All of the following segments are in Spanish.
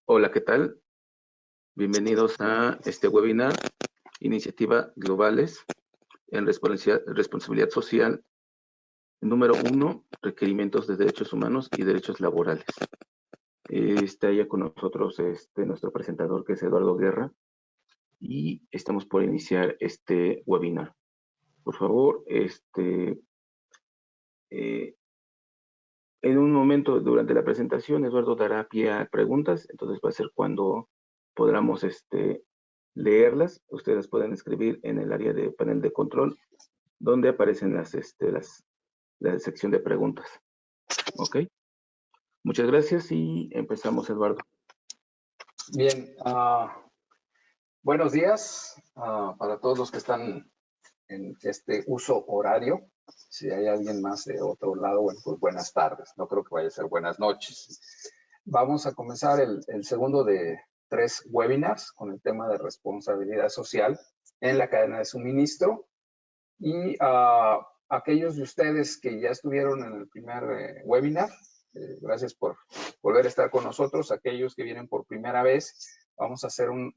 Hola, ¿qué tal? Bienvenidos a este webinar, Iniciativa Globales en Responsabilidad Social, número 1, Requerimientos de Derechos Humanos y Derechos Laborales. Está ya con nosotros nuestro presentador, que es Eduardo Guerra, y estamos por iniciar este webinar. Por favor, en un momento durante la presentación, Eduardo dará pie a preguntas, entonces va a ser cuando podamos leerlas. Ustedes pueden escribir en el área de panel de control, donde aparecen la sección de preguntas. ¿Ok? Muchas gracias y empezamos, Eduardo. Bien, buenos días para todos los que están en este uso horario. Si hay alguien más de otro lado, bueno, pues buenas tardes. No creo que vaya a ser buenas noches. Vamos a comenzar el segundo de 3 webinars con el tema de responsabilidad social en la cadena de suministro. Y aquellos de ustedes que ya estuvieron en el primer webinar, gracias por volver a estar con nosotros. Aquellos que vienen por primera vez, vamos a hacer un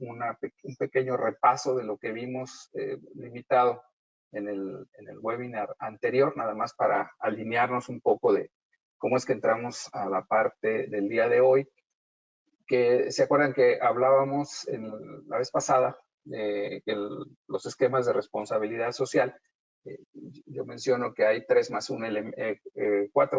pequeño repaso de lo que vimos limitado en el webinar anterior, nada más para alinearnos un poco de cómo es que entramos a la parte del día de hoy. Que se acuerdan que hablábamos la vez pasada de que los esquemas de responsabilidad social. Yo menciono que hay 4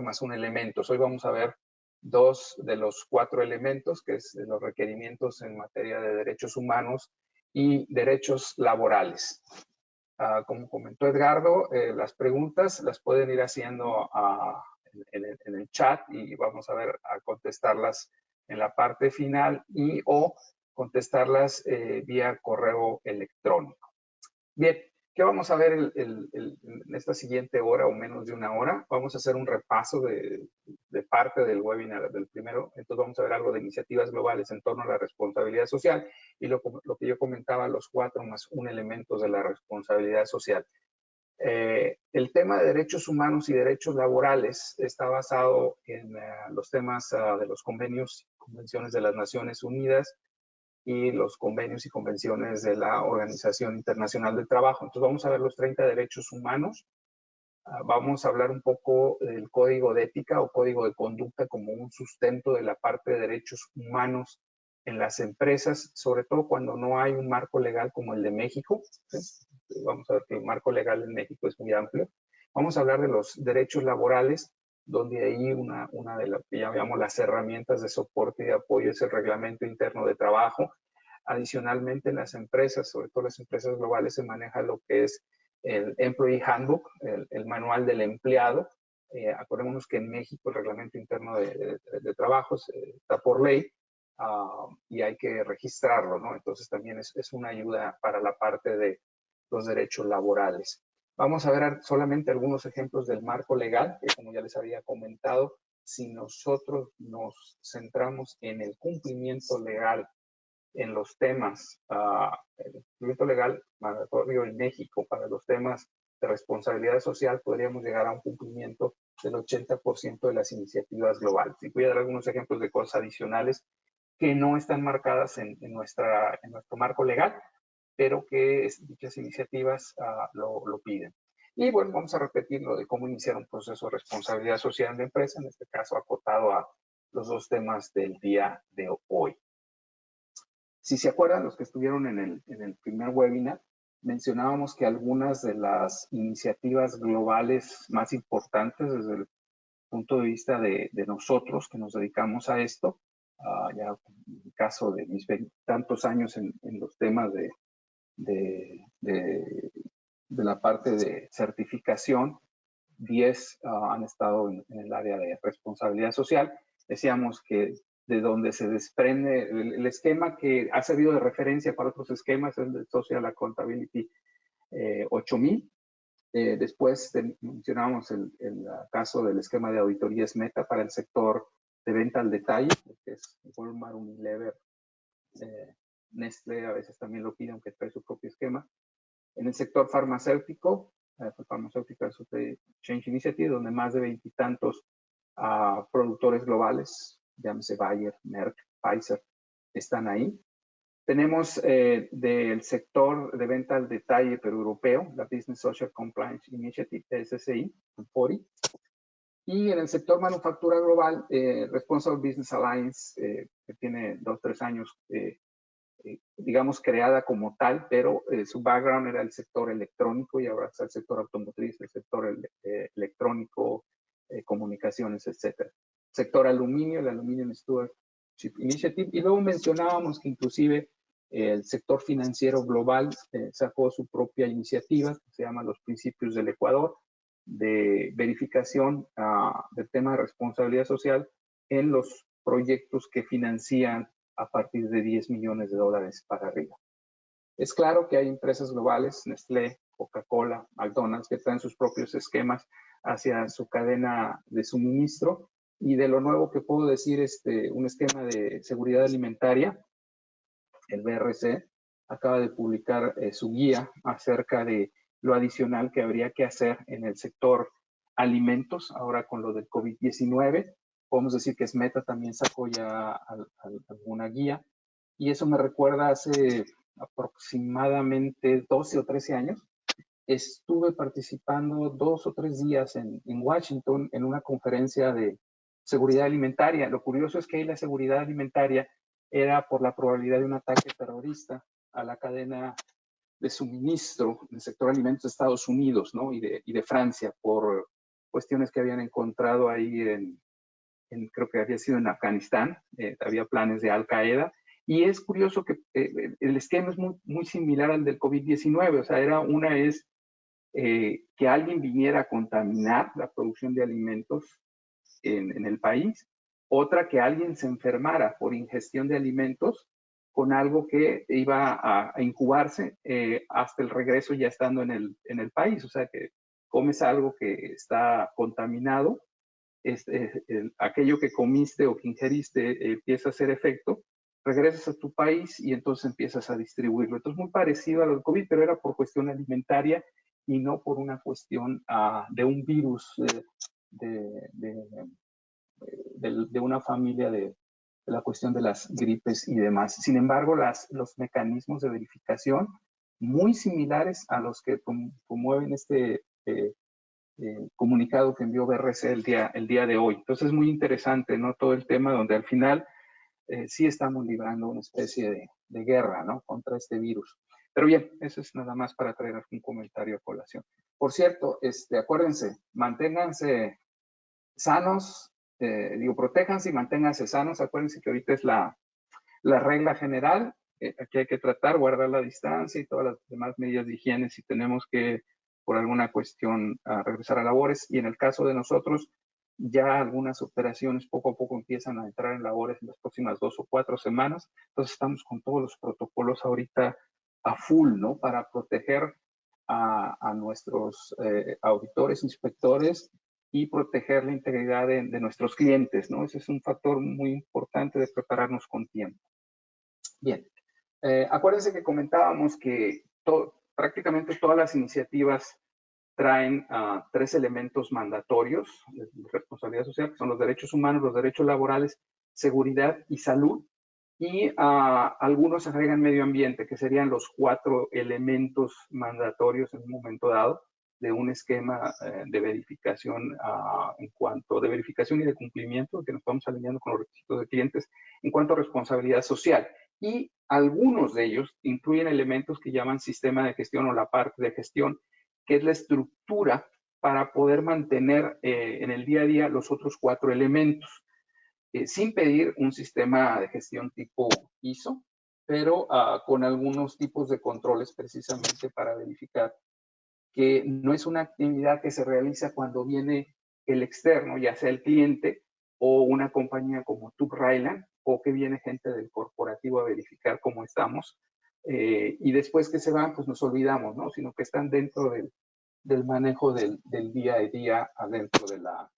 más 1 elementos. Hoy vamos a ver 2 de los 4 elementos, que es los requerimientos en materia de derechos humanos y derechos laborales. Como comentó Edgardo, las preguntas las pueden ir haciendo en el chat y vamos a contestarlas en la parte final o contestarlas vía correo electrónico. Bien, ¿qué vamos a ver en esta siguiente hora o menos de una hora? Vamos a hacer un repaso de parte del webinar del primero. Entonces vamos a ver algo de iniciativas globales en torno a la responsabilidad social y lo que yo comentaba, los 4 más 1 elementos de la responsabilidad social. El tema de derechos humanos y derechos laborales está basado en los temas de los convenciones de las Naciones Unidas y los convenios y convenciones de la Organización Internacional del Trabajo. Entonces vamos a ver los 30 derechos humanos. Vamos a hablar un poco del código de ética o código de conducta como un sustento de la parte de derechos humanos en las empresas, sobre todo cuando no hay un marco legal como el de México. ¿Sí? Vamos a ver que el marco legal en México es muy amplio. Vamos a hablar de los derechos laborales, donde ahí una de las que llamamos las herramientas de soporte y de apoyo es el reglamento interno de trabajo. Adicionalmente, en las empresas, sobre todo las empresas globales, se maneja lo que es el Employee Handbook, el manual del empleado. Acordémonos que en México el reglamento interno de trabajo está por ley y hay que registrarlo, ¿no? Entonces también es una ayuda para la parte de los derechos laborales. Vamos a ver solamente algunos ejemplos del marco legal, que como ya les había comentado, si nosotros nos centramos en el cumplimiento legal en los temas, el cumplimiento legal mandatorio en México para los temas de responsabilidad social, podríamos llegar a un cumplimiento del 80% de las iniciativas globales. Y voy a dar algunos ejemplos de cosas adicionales que no están marcadas en nuestro marco legal, pero que dichas iniciativas lo piden. Y bueno, vamos a repetir lo de cómo iniciar un proceso de responsabilidad social en la empresa, en este caso acotado a los 2 temas del día de hoy. Si se acuerdan, los que estuvieron en el primer webinar, mencionábamos que algunas de las iniciativas globales más importantes desde el punto de vista de nosotros que nos dedicamos a esto, ya en el caso de mis tantos años en los temas de la parte de certificación, 10 han estado en el área de responsabilidad social. Decíamos que de donde se desprende el esquema que ha servido de referencia para otros esquemas es el Social Accountability 8000. Después mencionábamos el caso del esquema de auditorías Meta para el sector de venta al detalle, que es Walmart, Unilever, Nestlé, a veces también lo pide, aunque trae su propio esquema. En el sector farmacéutico, Pharmaceutical Supply Chain Initiative, donde más de 20 y tantos productores globales, llámese Bayer, Merck, Pfizer, están ahí. Tenemos del sector de venta al detalle, pero europeo, la Business Social Compliance Initiative, SSI, FORI. Y en el sector manufactura global, Responsible Business Alliance, que tiene 2 o 3 años, digamos, creada como tal, pero su background era el sector electrónico y ahora está el sector automotriz, el sector electrónico, comunicaciones, etc. Sector aluminio, el Aluminum Stewardship Initiative. Y luego mencionábamos que inclusive el sector financiero global sacó su propia iniciativa, que se llama Los Principios del Ecuador, de verificación del tema de responsabilidad social en los proyectos que financian a partir de $10 millones para arriba. Es claro que hay empresas globales, Nestlé, Coca-Cola, McDonald's, que traen sus propios esquemas hacia su cadena de suministro. Y de lo nuevo que puedo decir, un esquema de seguridad alimentaria, el BRC, acaba de publicar su guía acerca de lo adicional que habría que hacer en el sector alimentos, ahora con lo del COVID-19. Podemos decir que SMETA también sacó ya alguna guía. Y eso me recuerda hace aproximadamente 12 o 13 años. Estuve participando 2 o 3 días en Washington en una conferencia de seguridad alimentaria. Lo curioso es que ahí la seguridad alimentaria era por la probabilidad de un ataque terrorista a la cadena de suministro del sector alimentos de Estados Unidos, ¿no? y de Francia, por cuestiones que habían encontrado ahí creo que había sido en Afganistán, había planes de Al Qaeda. Y es curioso que el esquema es muy similar al del COVID-19, o sea, una es que alguien viniera a contaminar la producción de alimentos en el país, otra que alguien se enfermara por ingestión de alimentos con algo que iba a incubarse hasta el regreso ya estando en el país, o sea que comes algo que está contaminado, aquello que comiste o que ingeriste empieza a hacer efecto, regresas a tu país y entonces empiezas a distribuirlo. Entonces, muy parecido a lo del COVID, pero era por cuestión alimentaria y no por una cuestión de un virus de una familia de la cuestión de las gripes y demás. Sin embargo, los mecanismos de verificación muy similares a los que promueven este comunicado que envió BRC el día de hoy. Entonces es muy interesante, ¿no? Todo el tema donde al final sí estamos librando una especie de guerra, ¿no? Contra este virus. Pero bien, eso es nada más para traer un comentario a colación. Por cierto, acuérdense, manténganse sanos, protéjanse y manténganse sanos. Acuérdense que ahorita es la regla general. Aquí hay que tratar, guardar la distancia y todas las demás medidas de higiene si tenemos que, por alguna cuestión, regresar a labores. Y en el caso de nosotros, ya algunas operaciones poco a poco empiezan a entrar en labores en las próximas 2 o 4 semanas. Entonces estamos con todos los protocolos ahorita a full, ¿no? Para proteger a nuestros auditores, inspectores y proteger la integridad de nuestros clientes, ¿no? Ese es un factor muy importante de prepararnos con tiempo. Bien, acuérdense que comentábamos que prácticamente todas las iniciativas traen 3 elementos mandatorios de responsabilidad social, que son los derechos humanos, los derechos laborales, seguridad y salud. Y algunos agregan medio ambiente, que serían los 4 elementos mandatorios en un momento dado de un esquema de verificación en cuanto de verificación y de cumplimiento, que nos vamos alineando con los requisitos de clientes en cuanto a responsabilidad social. Y algunos de ellos incluyen elementos que llaman sistema de gestión o la parte de gestión, que es la estructura para poder mantener en el día a día los otros 4 elementos, sin pedir un sistema de gestión tipo ISO, pero con algunos tipos de controles precisamente para verificar que no es una actividad que se realiza cuando viene el externo, ya sea el cliente o una compañía como Tube Ryland, o que viene gente del corporativo a verificar cómo estamos, y después que se van, pues nos olvidamos, ¿no? Sino que están dentro del manejo del día a día adentro de la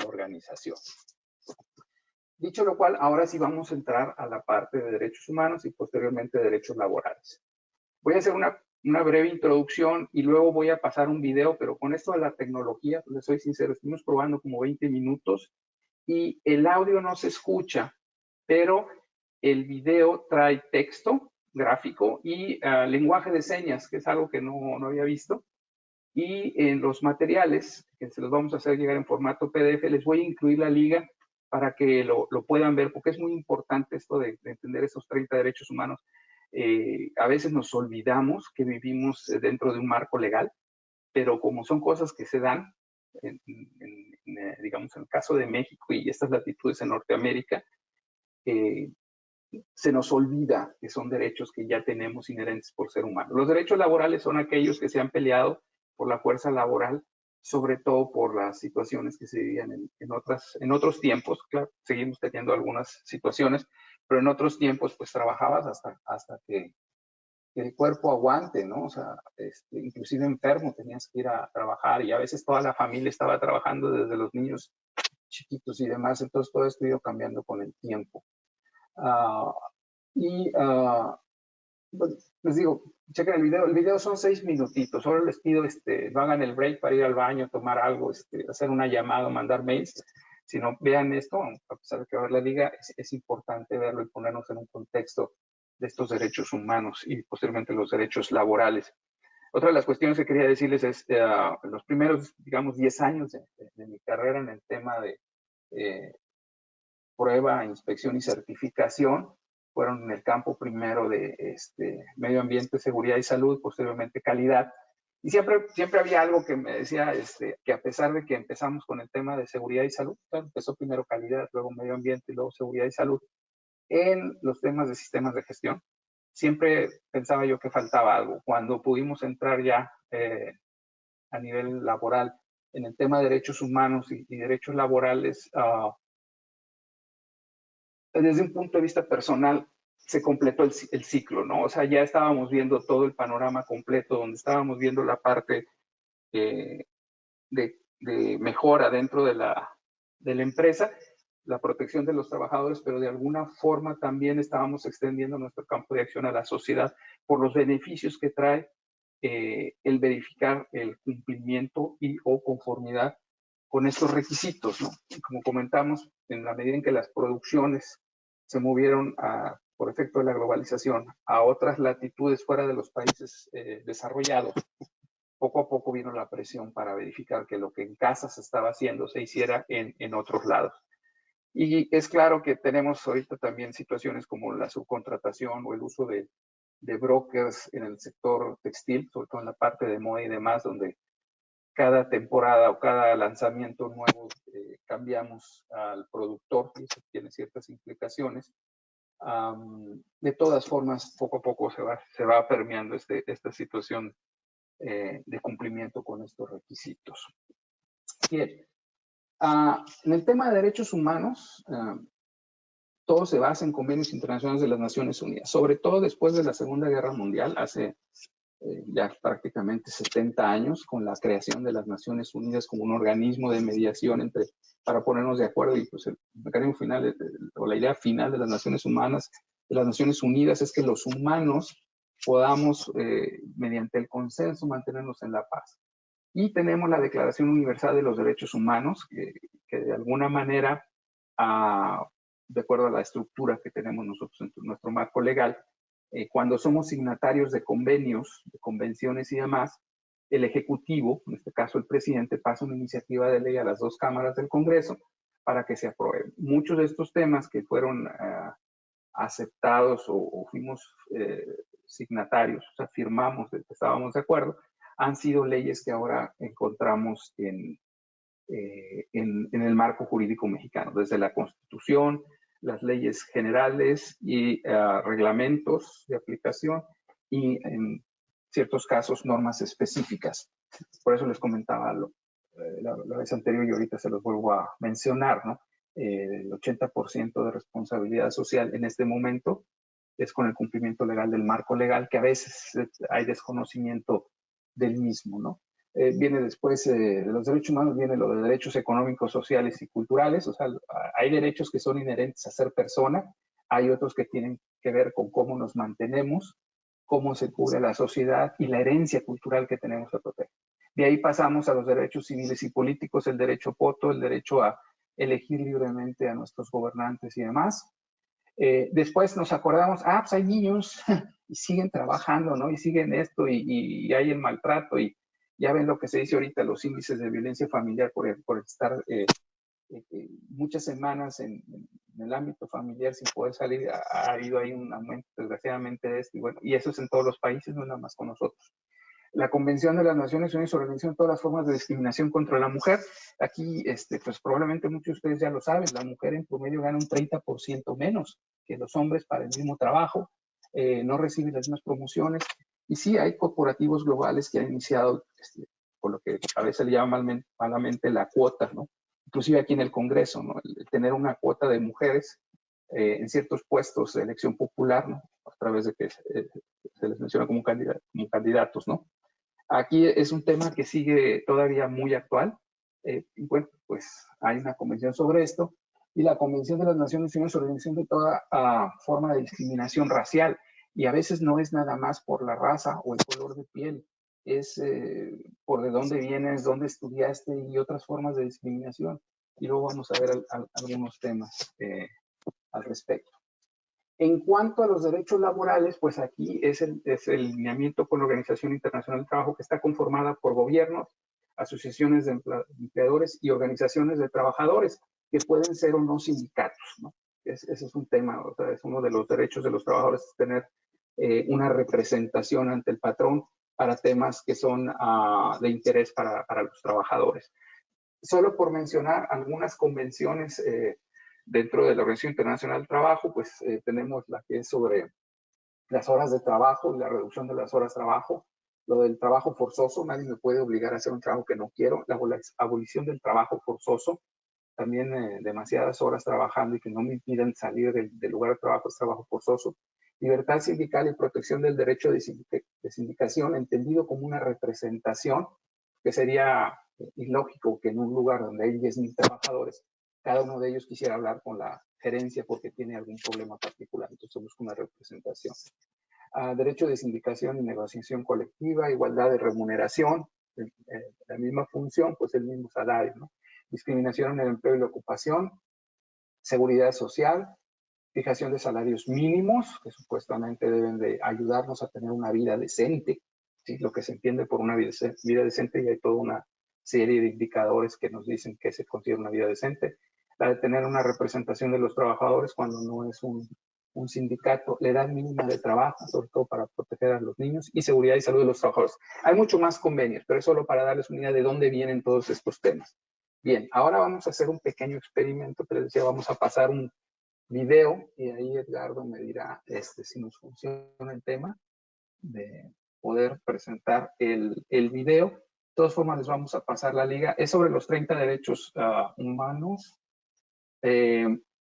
organización. Dicho lo cual, ahora sí vamos a entrar a la parte de derechos humanos y posteriormente de derechos laborales. Voy a hacer una breve introducción y luego voy a pasar un video, pero con esto de la tecnología, pues les soy sincero, estuvimos probando como 20 minutos y el audio no se escucha, pero el video trae texto, gráfico y lenguaje de señas, que es algo que no había visto. Y en los materiales, que se los vamos a hacer llegar en formato PDF, les voy a incluir la liga para que lo puedan ver, porque es muy importante esto de entender esos 30 derechos humanos. A veces nos olvidamos que vivimos dentro de un marco legal, pero como son cosas que se dan, digamos, en el caso de México y estas latitudes en Norteamérica, se nos olvida que son derechos que ya tenemos inherentes por ser humano. Los derechos laborales son aquellos que se han peleado por la fuerza laboral, sobre todo por las situaciones que se vivían en otros tiempos. Claro, seguimos teniendo algunas situaciones, pero en otros tiempos pues trabajabas hasta que el cuerpo aguante, ¿no? O sea, inclusive enfermo tenías que ir a trabajar y a veces toda la familia estaba trabajando desde los niños chiquitos y demás, entonces todo esto ha ido cambiando con el tiempo. Bueno, les digo, chequen el video son 6 minutitos, solo les pido no hagan el break para ir al baño, tomar algo, hacer una llamada, mandar mails, sino vean esto, a pesar de que va a haber la liga, es importante verlo y ponernos en un contexto de estos derechos humanos y posteriormente los derechos laborales. Otra de las cuestiones que quería decirles es, en los primeros, digamos, 10 años de mi carrera en el tema de prueba, inspección y certificación, fueron en el campo primero de medio ambiente, seguridad y salud, posteriormente calidad. Y siempre había algo que me decía que a pesar de que empezamos con el tema de seguridad y salud, empezó primero calidad, luego medio ambiente y luego seguridad y salud, en los temas de sistemas de gestión, siempre pensaba yo que faltaba algo. Cuando pudimos entrar ya a nivel laboral en el tema de derechos humanos y derechos laborales, desde un punto de vista personal, se completó el ciclo, ¿no? O sea, ya estábamos viendo todo el panorama completo, donde estábamos viendo la parte de mejora dentro de la empresa, la protección de los trabajadores, pero de alguna forma también estábamos extendiendo nuestro campo de acción a la sociedad por los beneficios que trae el verificar el cumplimiento y o conformidad con estos requisitos, ¿no? Y como comentamos, en la medida en que las producciones se movieron por efecto de la globalización a otras latitudes fuera de los países desarrollados, poco a poco vino la presión para verificar que lo que en casa se estaba haciendo se hiciera en otros lados. Y es claro que tenemos ahorita también situaciones como la subcontratación o el uso de brokers en el sector textil, sobre todo en la parte de moda y demás, donde cada temporada o cada lanzamiento nuevo cambiamos al productor y eso tiene ciertas implicaciones. De todas formas, poco a poco se va permeando esta situación de cumplimiento con estos requisitos. Bien, en el tema de derechos humanos, todo se basa en convenios internacionales de las Naciones Unidas, sobre todo después de la Segunda Guerra Mundial, hace ya prácticamente 70 años, con la creación de las Naciones Unidas como un organismo de mediación para ponernos de acuerdo, y pues el mecanismo final o la idea final de las Naciones Unidas es que los humanos podamos, mediante el consenso, mantenernos en la paz. Y tenemos la Declaración Universal de los Derechos Humanos, que de alguna manera, de acuerdo a la estructura que tenemos nosotros en nuestro marco legal, cuando somos signatarios de convenios, de convenciones y demás, el Ejecutivo, en este caso el presidente, pasa una iniciativa de ley a las 2 cámaras del Congreso para que se aprueben. Muchos de estos temas que fueron aceptados o fuimos signatarios, o sea, firmamos, estábamos de acuerdo, han sido leyes que ahora encontramos en el marco jurídico mexicano, desde la Constitución, las leyes generales y reglamentos de aplicación y en ciertos casos normas específicas. Por eso les comentaba la vez anterior y ahorita se los vuelvo a mencionar, ¿no? El 80% de responsabilidad social en este momento es con el cumplimiento legal del marco legal, que a veces hay desconocimiento del mismo, ¿no? Viene después de los derechos humanos, viene lo de derechos económicos, sociales y culturales. O sea, hay derechos que son inherentes a ser persona, hay otros que tienen que ver con cómo nos mantenemos, cómo se cubre la sociedad y la herencia cultural que tenemos a proteger. De ahí pasamos a los derechos civiles y políticos, el derecho a voto, el derecho a elegir libremente a nuestros gobernantes y demás. Después nos acordamos, pues hay niños y siguen trabajando, ¿no? Y siguen esto y hay el maltrato y ya ven lo que se dice ahorita, los índices de violencia familiar por estar muchas semanas en el ámbito familiar sin poder salir. Ha habido ahí un aumento desgraciadamente de esto y bueno, y eso es en todos los países, no nada más con nosotros. La Convención de las Naciones Unidas sobre la Prevención de todas las formas de discriminación contra la mujer. Aquí, pues probablemente muchos de ustedes ya lo saben, la mujer en promedio gana un 30% menos que los hombres para el mismo trabajo, no recibe las mismas promociones. Y sí, hay corporativos globales que han iniciado, por lo que a veces le llama malamente la cuota, ¿no? Inclusive aquí en el Congreso, ¿no? El tener una cuota de mujeres en ciertos puestos de elección popular, ¿no? A través de que se les menciona como candidatos, ¿no? Aquí es un tema que sigue todavía muy actual. Y bueno, pues hay una convención sobre esto y la Convención de las Naciones Unidas sobre la eliminación de toda forma de discriminación racial. Y a veces no es nada más por la raza o el color de piel, es por de dónde vienes, dónde estudiaste y otras formas de discriminación. Y luego vamos a ver algunos temas al respecto. En cuanto a los derechos laborales, pues aquí es el lineamiento con la Organización Internacional del Trabajo, que está conformada por gobiernos, asociaciones de empleadores y organizaciones de trabajadores, que pueden ser o no sindicatos, ¿no? Ese es un tema, o sea, es uno de los derechos de los trabajadores, tener una representación ante el patrón para temas que son de interés para los trabajadores. Solo por mencionar algunas convenciones dentro de la Organización Internacional del Trabajo, pues tenemos la que es sobre las horas de trabajo y la reducción de las horas de trabajo, lo del trabajo forzoso, nadie me puede obligar a hacer un trabajo que no quiero, la abolición del trabajo forzoso, también demasiadas horas trabajando y que no me impiden salir del lugar de trabajo es trabajo forzoso, libertad sindical y protección del derecho de sindicación, entendido como una representación, que sería ilógico que en un lugar donde hay 10,000 trabajadores, cada uno de ellos quisiera hablar con la gerencia porque tiene algún problema particular, entonces busca una representación. Derecho de sindicación y negociación colectiva, igualdad de remuneración, la misma función, pues el mismo salario, ¿no? Discriminación en el empleo y la ocupación, seguridad social, fijación de salarios mínimos, que supuestamente deben de ayudarnos a tener una vida decente, ¿sí? Lo que se entiende por una vida decente, y hay toda una serie de indicadores que nos dicen que se considera una vida decente. La de tener una representación de los trabajadores cuando no es un sindicato, la edad mínima de trabajo, sobre todo para proteger a los niños, y seguridad y salud de los trabajadores. Hay mucho más convenios, pero es solo para darles una idea de dónde vienen todos estos temas. Bien, ahora vamos a hacer un pequeño experimento que les decía, vamos a pasar un video y ahí Edgardo me dirá si nos funciona el tema de poder presentar el video. De todas formas, les vamos a pasar la liga. Es sobre los 30 derechos humanos.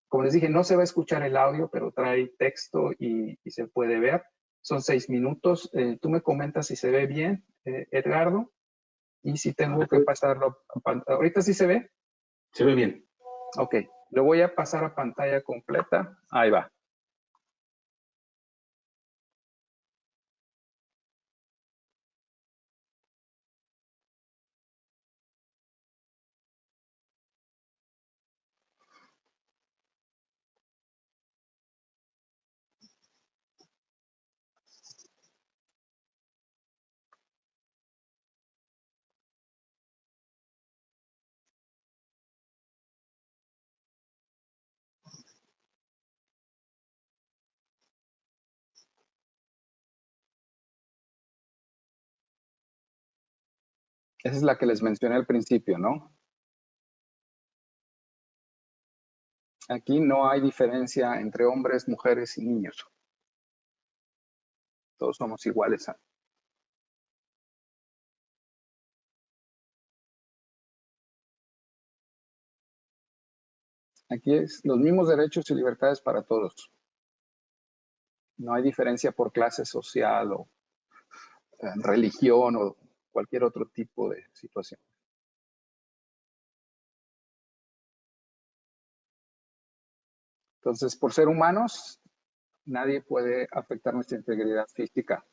Como les dije, no se va a escuchar el audio, pero trae texto y se puede ver. Son 6 minutos. Tú me comentas si se ve bien, Edgardo, y si tengo que pasarlo a pantalla. ¿Ahorita sí se ve? Se ve bien. Ok, lo voy a pasar a pantalla completa. Ahí va. Esa es la que les mencioné al principio, ¿no? Aquí no hay diferencia entre hombres, mujeres y niños. Todos somos iguales. Aquí es los mismos derechos y libertades para todos. No hay diferencia por clase social o religión o cualquier otro tipo de situación. Entonces, por ser humanos, nadie puede afectar nuestra integridad física.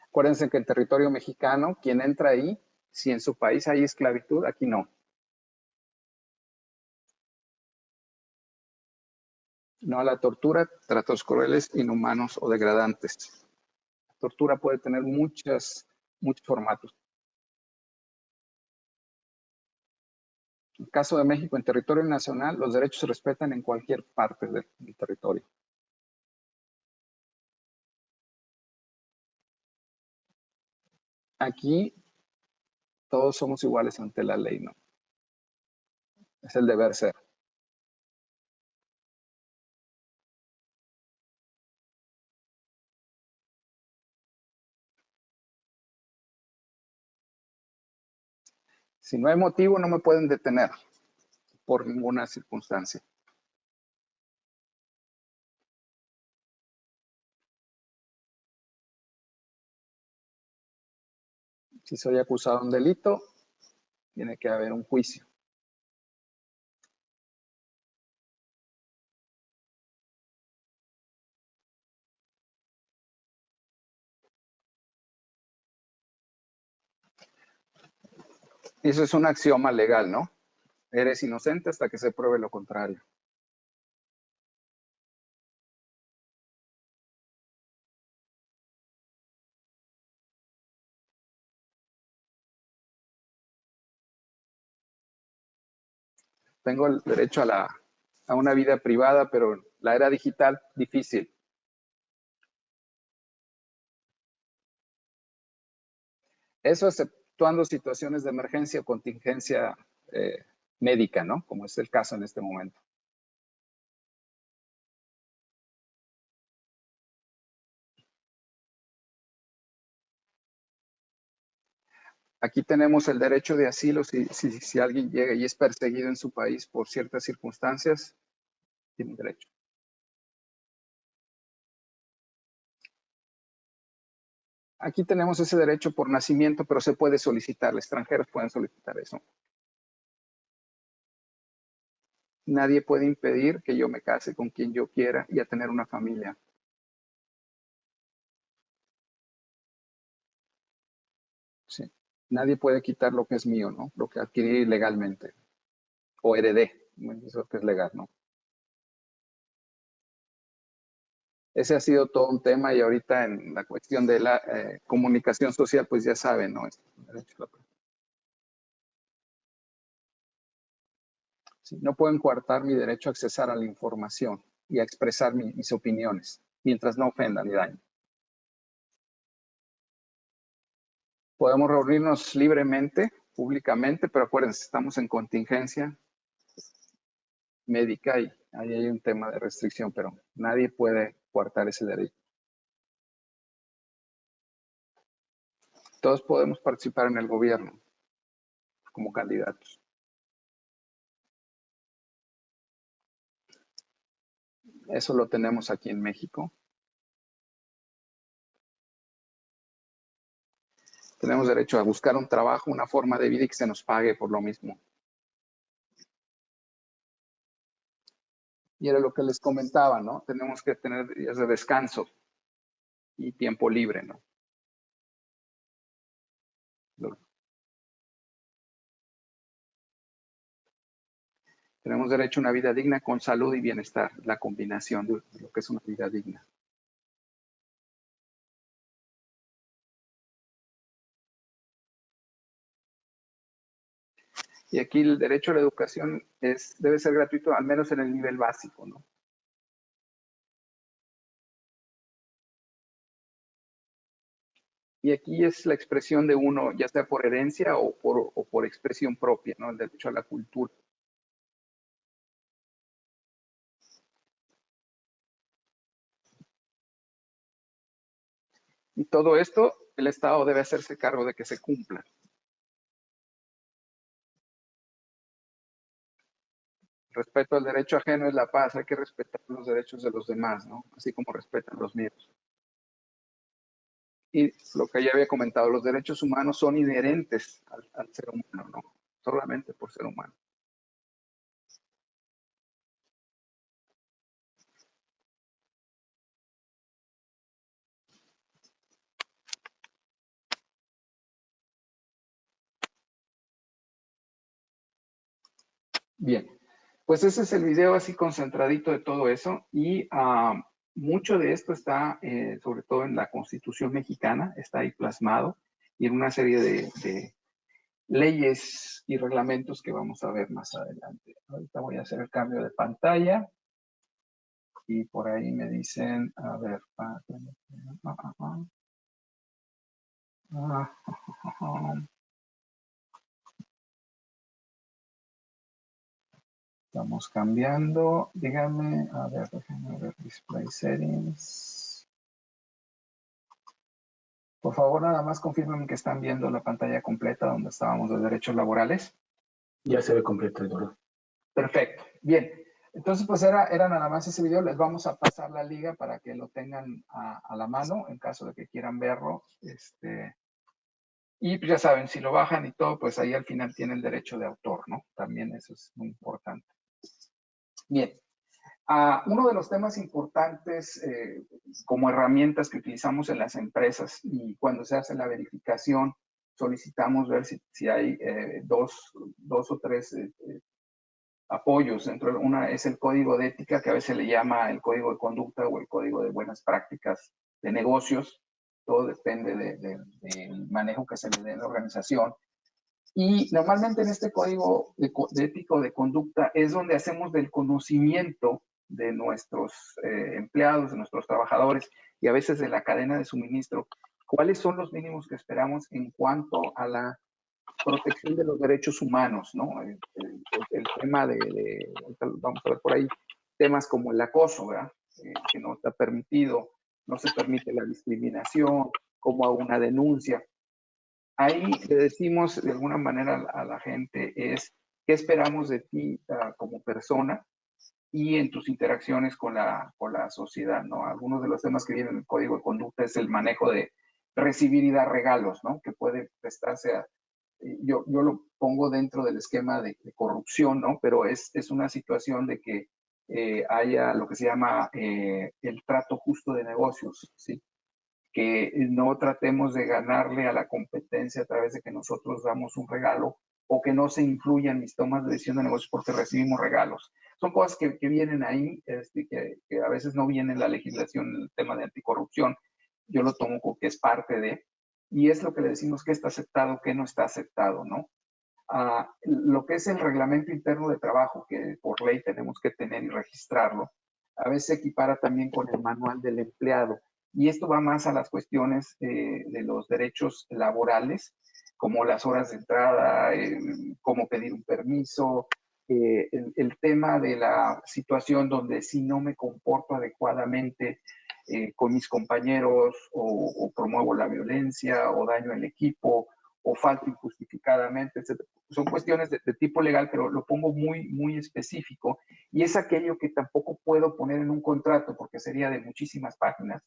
Acuérdense que en territorio mexicano, quien entra ahí, si en su país hay esclavitud, aquí no. No a la tortura, tratos crueles, inhumanos o degradantes. La tortura puede tener muchos formatos. En el caso de México, en territorio nacional, los derechos se respetan en cualquier parte del territorio. Aquí todos somos iguales ante la ley, ¿no? Es el deber ser. Si no hay motivo, no me pueden detener por ninguna circunstancia. Si soy acusado de un delito, tiene que haber un juicio. Y eso es un axioma legal, ¿no? Eres inocente hasta que se pruebe lo contrario. Tengo el derecho a una vida privada, pero la era digital, difícil. Eso exceptuando situaciones de emergencia o contingencia médica, ¿no? Como es el caso en este momento. Aquí tenemos el derecho de asilo. Si alguien llega y es perseguido en su país por ciertas circunstancias, tiene derecho. Aquí tenemos ese derecho por nacimiento, pero se puede solicitar. Los extranjeros pueden solicitar eso. Nadie puede impedir que yo me case con quien yo quiera y a tener una familia. Sí. Nadie puede quitar lo que es mío, ¿no? Lo que adquirí legalmente. O heredé. Eso que es legal, ¿no? Ese ha sido todo un tema y ahorita en la cuestión de la comunicación social, pues ya saben, ¿no? Sí, no pueden coartar mi derecho a accesar a la información y a expresar mis opiniones, mientras no ofendan ni dañen. Podemos reunirnos libremente, públicamente, pero acuérdense, estamos en contingencia médica y ahí hay un tema de restricción, pero nadie puede coartar ese derecho. Todos podemos participar en el gobierno como candidatos. Eso lo tenemos aquí en México. Tenemos derecho a buscar un trabajo, una forma de vida y que se nos pague por lo mismo. Y era lo que les comentaba, ¿no? Tenemos que tener días de descanso y tiempo libre, ¿no? Tenemos derecho a una vida digna con salud y bienestar, la combinación de lo que es una vida digna. Y aquí el derecho a la educación debe ser gratuito, al menos en el nivel básico, ¿no? Y aquí es la expresión de uno, ya sea por herencia o por expresión propia, ¿no? El derecho a la cultura. Y todo esto, el Estado debe hacerse cargo de que se cumpla. Respeto al derecho ajeno es la paz, hay que respetar los derechos de los demás, ¿no? Así como respetan los míos. Y lo que ya había comentado, los derechos humanos son inherentes al ser humano, ¿no? Solamente por ser humano. Bien, Pues ese es el video así concentradito de todo eso y mucho de esto está sobre todo en la Constitución mexicana, está ahí plasmado y en una serie de leyes y reglamentos que vamos a ver más adelante. Ahorita voy a hacer el cambio de pantalla y por ahí me dicen, a ver, estamos cambiando, díganme, a ver, déjenme ver, display settings. Por favor, nada más confirmen que están viendo la pantalla completa donde estábamos de derechos laborales. Ya se ve completo, Eduardo. Perfecto, bien. Entonces, pues era nada más ese video. Les vamos a pasar la liga para que lo tengan a la mano en caso de que quieran verlo. Y pues ya saben, si lo bajan y todo, pues ahí al final tiene el derecho de autor, ¿no? También eso es muy importante. Bien. Uno de los temas importantes como herramientas que utilizamos en las empresas y cuando se hace la verificación, solicitamos ver si hay dos o tres apoyos. Una es el código de ética, que a veces le llama el código de conducta o el código de buenas prácticas de negocios. Todo depende del manejo que se le dé en la organización. Y normalmente en este código de ética o de conducta es donde hacemos del conocimiento de nuestros empleados, de nuestros trabajadores y a veces de la cadena de suministro, cuáles son los mínimos que esperamos en cuanto a la protección de los derechos humanos, ¿no? El tema vamos a ver por ahí, temas como el acoso, ¿verdad? Que no está permitido, no se permite la discriminación, como una denuncia. Ahí le decimos de alguna manera a la gente es, ¿qué esperamos de ti como persona y en tus interacciones con la sociedad, ¿no? Algunos de los temas que vienen en el código de conducta es el manejo de recibir y dar regalos, ¿no? Que puede prestarse a, yo lo pongo dentro del esquema de corrupción, ¿no? Pero es una situación de que haya lo que se llama el trato justo de negocios, ¿sí? Que no tratemos de ganarle a la competencia a través de que nosotros damos un regalo o que no se influyan mis tomas de decisión de negocios porque recibimos regalos. Son cosas que vienen ahí, que a veces no viene en la legislación, en el tema de anticorrupción. Yo lo tomo como que es parte de, y es lo que le decimos que está aceptado, que no está aceptado, ¿no? Lo que es el reglamento interno de trabajo, que por ley tenemos que tener y registrarlo, a veces se equipara también con el manual del empleado. Y esto va más a las cuestiones de los derechos laborales, como las horas de entrada, cómo pedir un permiso, el tema de la situación donde si no me comporto adecuadamente con mis compañeros o promuevo la violencia o daño al equipo o falto injustificadamente, etc. Son cuestiones de tipo legal, pero lo pongo muy específico y es aquello que tampoco puedo poner en un contrato porque sería de muchísimas páginas,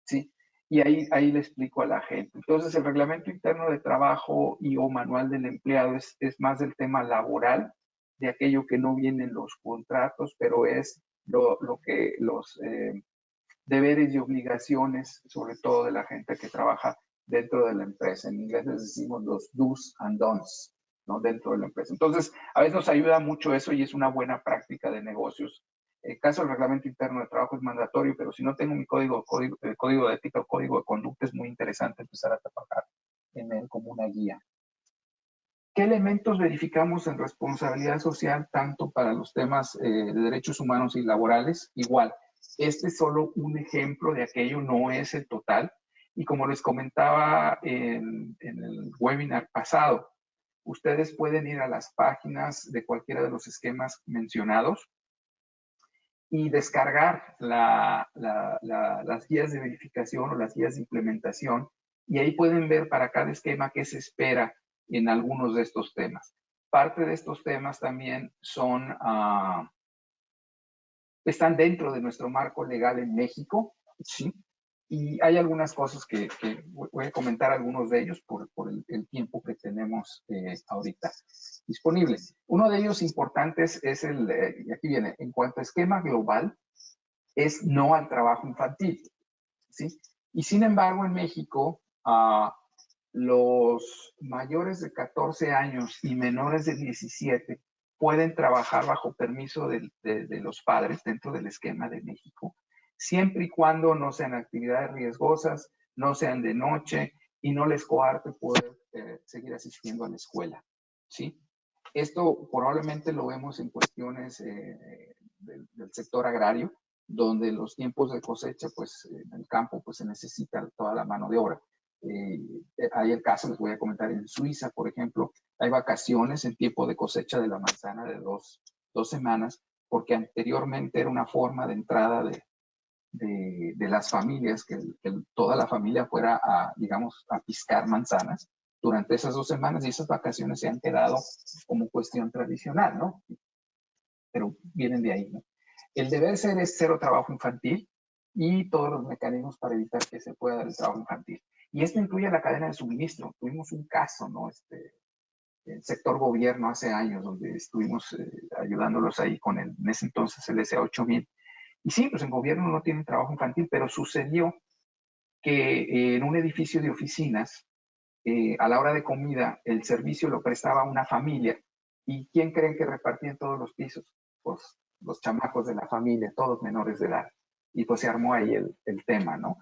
¿sí? Y ahí le explico a la gente. Entonces, el reglamento interno de trabajo y o manual del empleado es más del tema laboral, de aquello que no viene en los contratos, pero es lo que los deberes y obligaciones, sobre todo de la gente que trabaja dentro de la empresa. En inglés les decimos los do's and don'ts, ¿no? Dentro de la empresa. Entonces, a veces nos ayuda mucho eso y es una buena práctica de negocios. El caso del reglamento interno de trabajo es mandatorio, pero si no tengo mi código de ética o código de conducta, es muy interesante empezar a trabajar en él como una guía. ¿Qué elementos verificamos en responsabilidad social, tanto para los temas de derechos humanos y laborales? Igual, este es solo un ejemplo de aquello, no es el total. Y como les comentaba en el webinar pasado, ustedes pueden ir a las páginas de cualquiera de los esquemas mencionados y descargar las guías de verificación o las guías de implementación. Y ahí pueden ver para cada esquema qué se espera en algunos de estos temas. Parte de estos temas también están dentro de nuestro marco legal en México, ¿sí? Y hay algunas cosas que voy a comentar algunos de ellos por el tiempo que tenemos ahorita disponible. Uno de ellos importantes es y aquí viene, en cuanto a esquema global, es no al trabajo infantil, ¿sí? Y sin embargo, en México, los mayores de 14 años y menores de 17 pueden trabajar bajo permiso de los padres dentro del esquema de México, siempre y cuando no sean actividades riesgosas, no sean de noche y no les coarte poder seguir asistiendo a la escuela, ¿sí? Esto probablemente lo vemos en cuestiones del sector agrario, donde en los tiempos de cosecha, pues en el campo, pues se necesita toda la mano de obra. Hay el caso, les voy a comentar, en Suiza, por ejemplo, hay vacaciones en tiempo de cosecha de la manzana de dos semanas, porque anteriormente era una forma de entrada de las familias, que toda la familia fuera a, digamos, a piscar manzanas durante esas 2 semanas, y esas vacaciones se han quedado como cuestión tradicional, ¿no? Pero vienen de ahí, ¿no? El deber ser es cero trabajo infantil y todos los mecanismos para evitar que se pueda dar el trabajo infantil. Y esto incluye la cadena de suministro. Tuvimos un caso, ¿no? El sector gobierno hace años, donde estuvimos ayudándolos ahí con en ese entonces el SA8000. Y sí, pues en gobierno no tienen trabajo infantil, pero sucedió que en un edificio de oficinas, a la hora de comida, el servicio lo prestaba una familia. ¿Y quién creen que repartía en todos los pisos? Pues los chamacos de la familia, todos menores de edad. Y pues se armó ahí el tema, ¿no?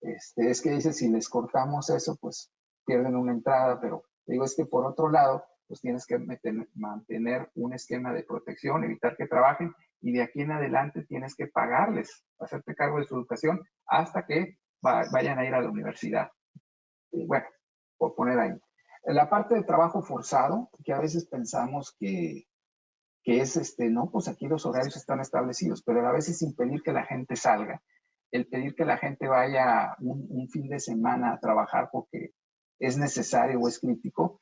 Es que dice, si les cortamos eso, pues pierden una entrada, pero digo, es que por otro lado, pues tienes que mantener un esquema de protección, evitar que trabajen, y de aquí en adelante tienes que pagarles, hacerte cargo de su educación hasta que vayan a ir a la universidad. Y bueno, por poner ahí. La parte de trabajo forzado, que a veces pensamos que es no, pues aquí los horarios están establecidos, pero a veces impedir que la gente salga, el pedir que la gente vaya un fin de semana a trabajar porque es necesario o es crítico,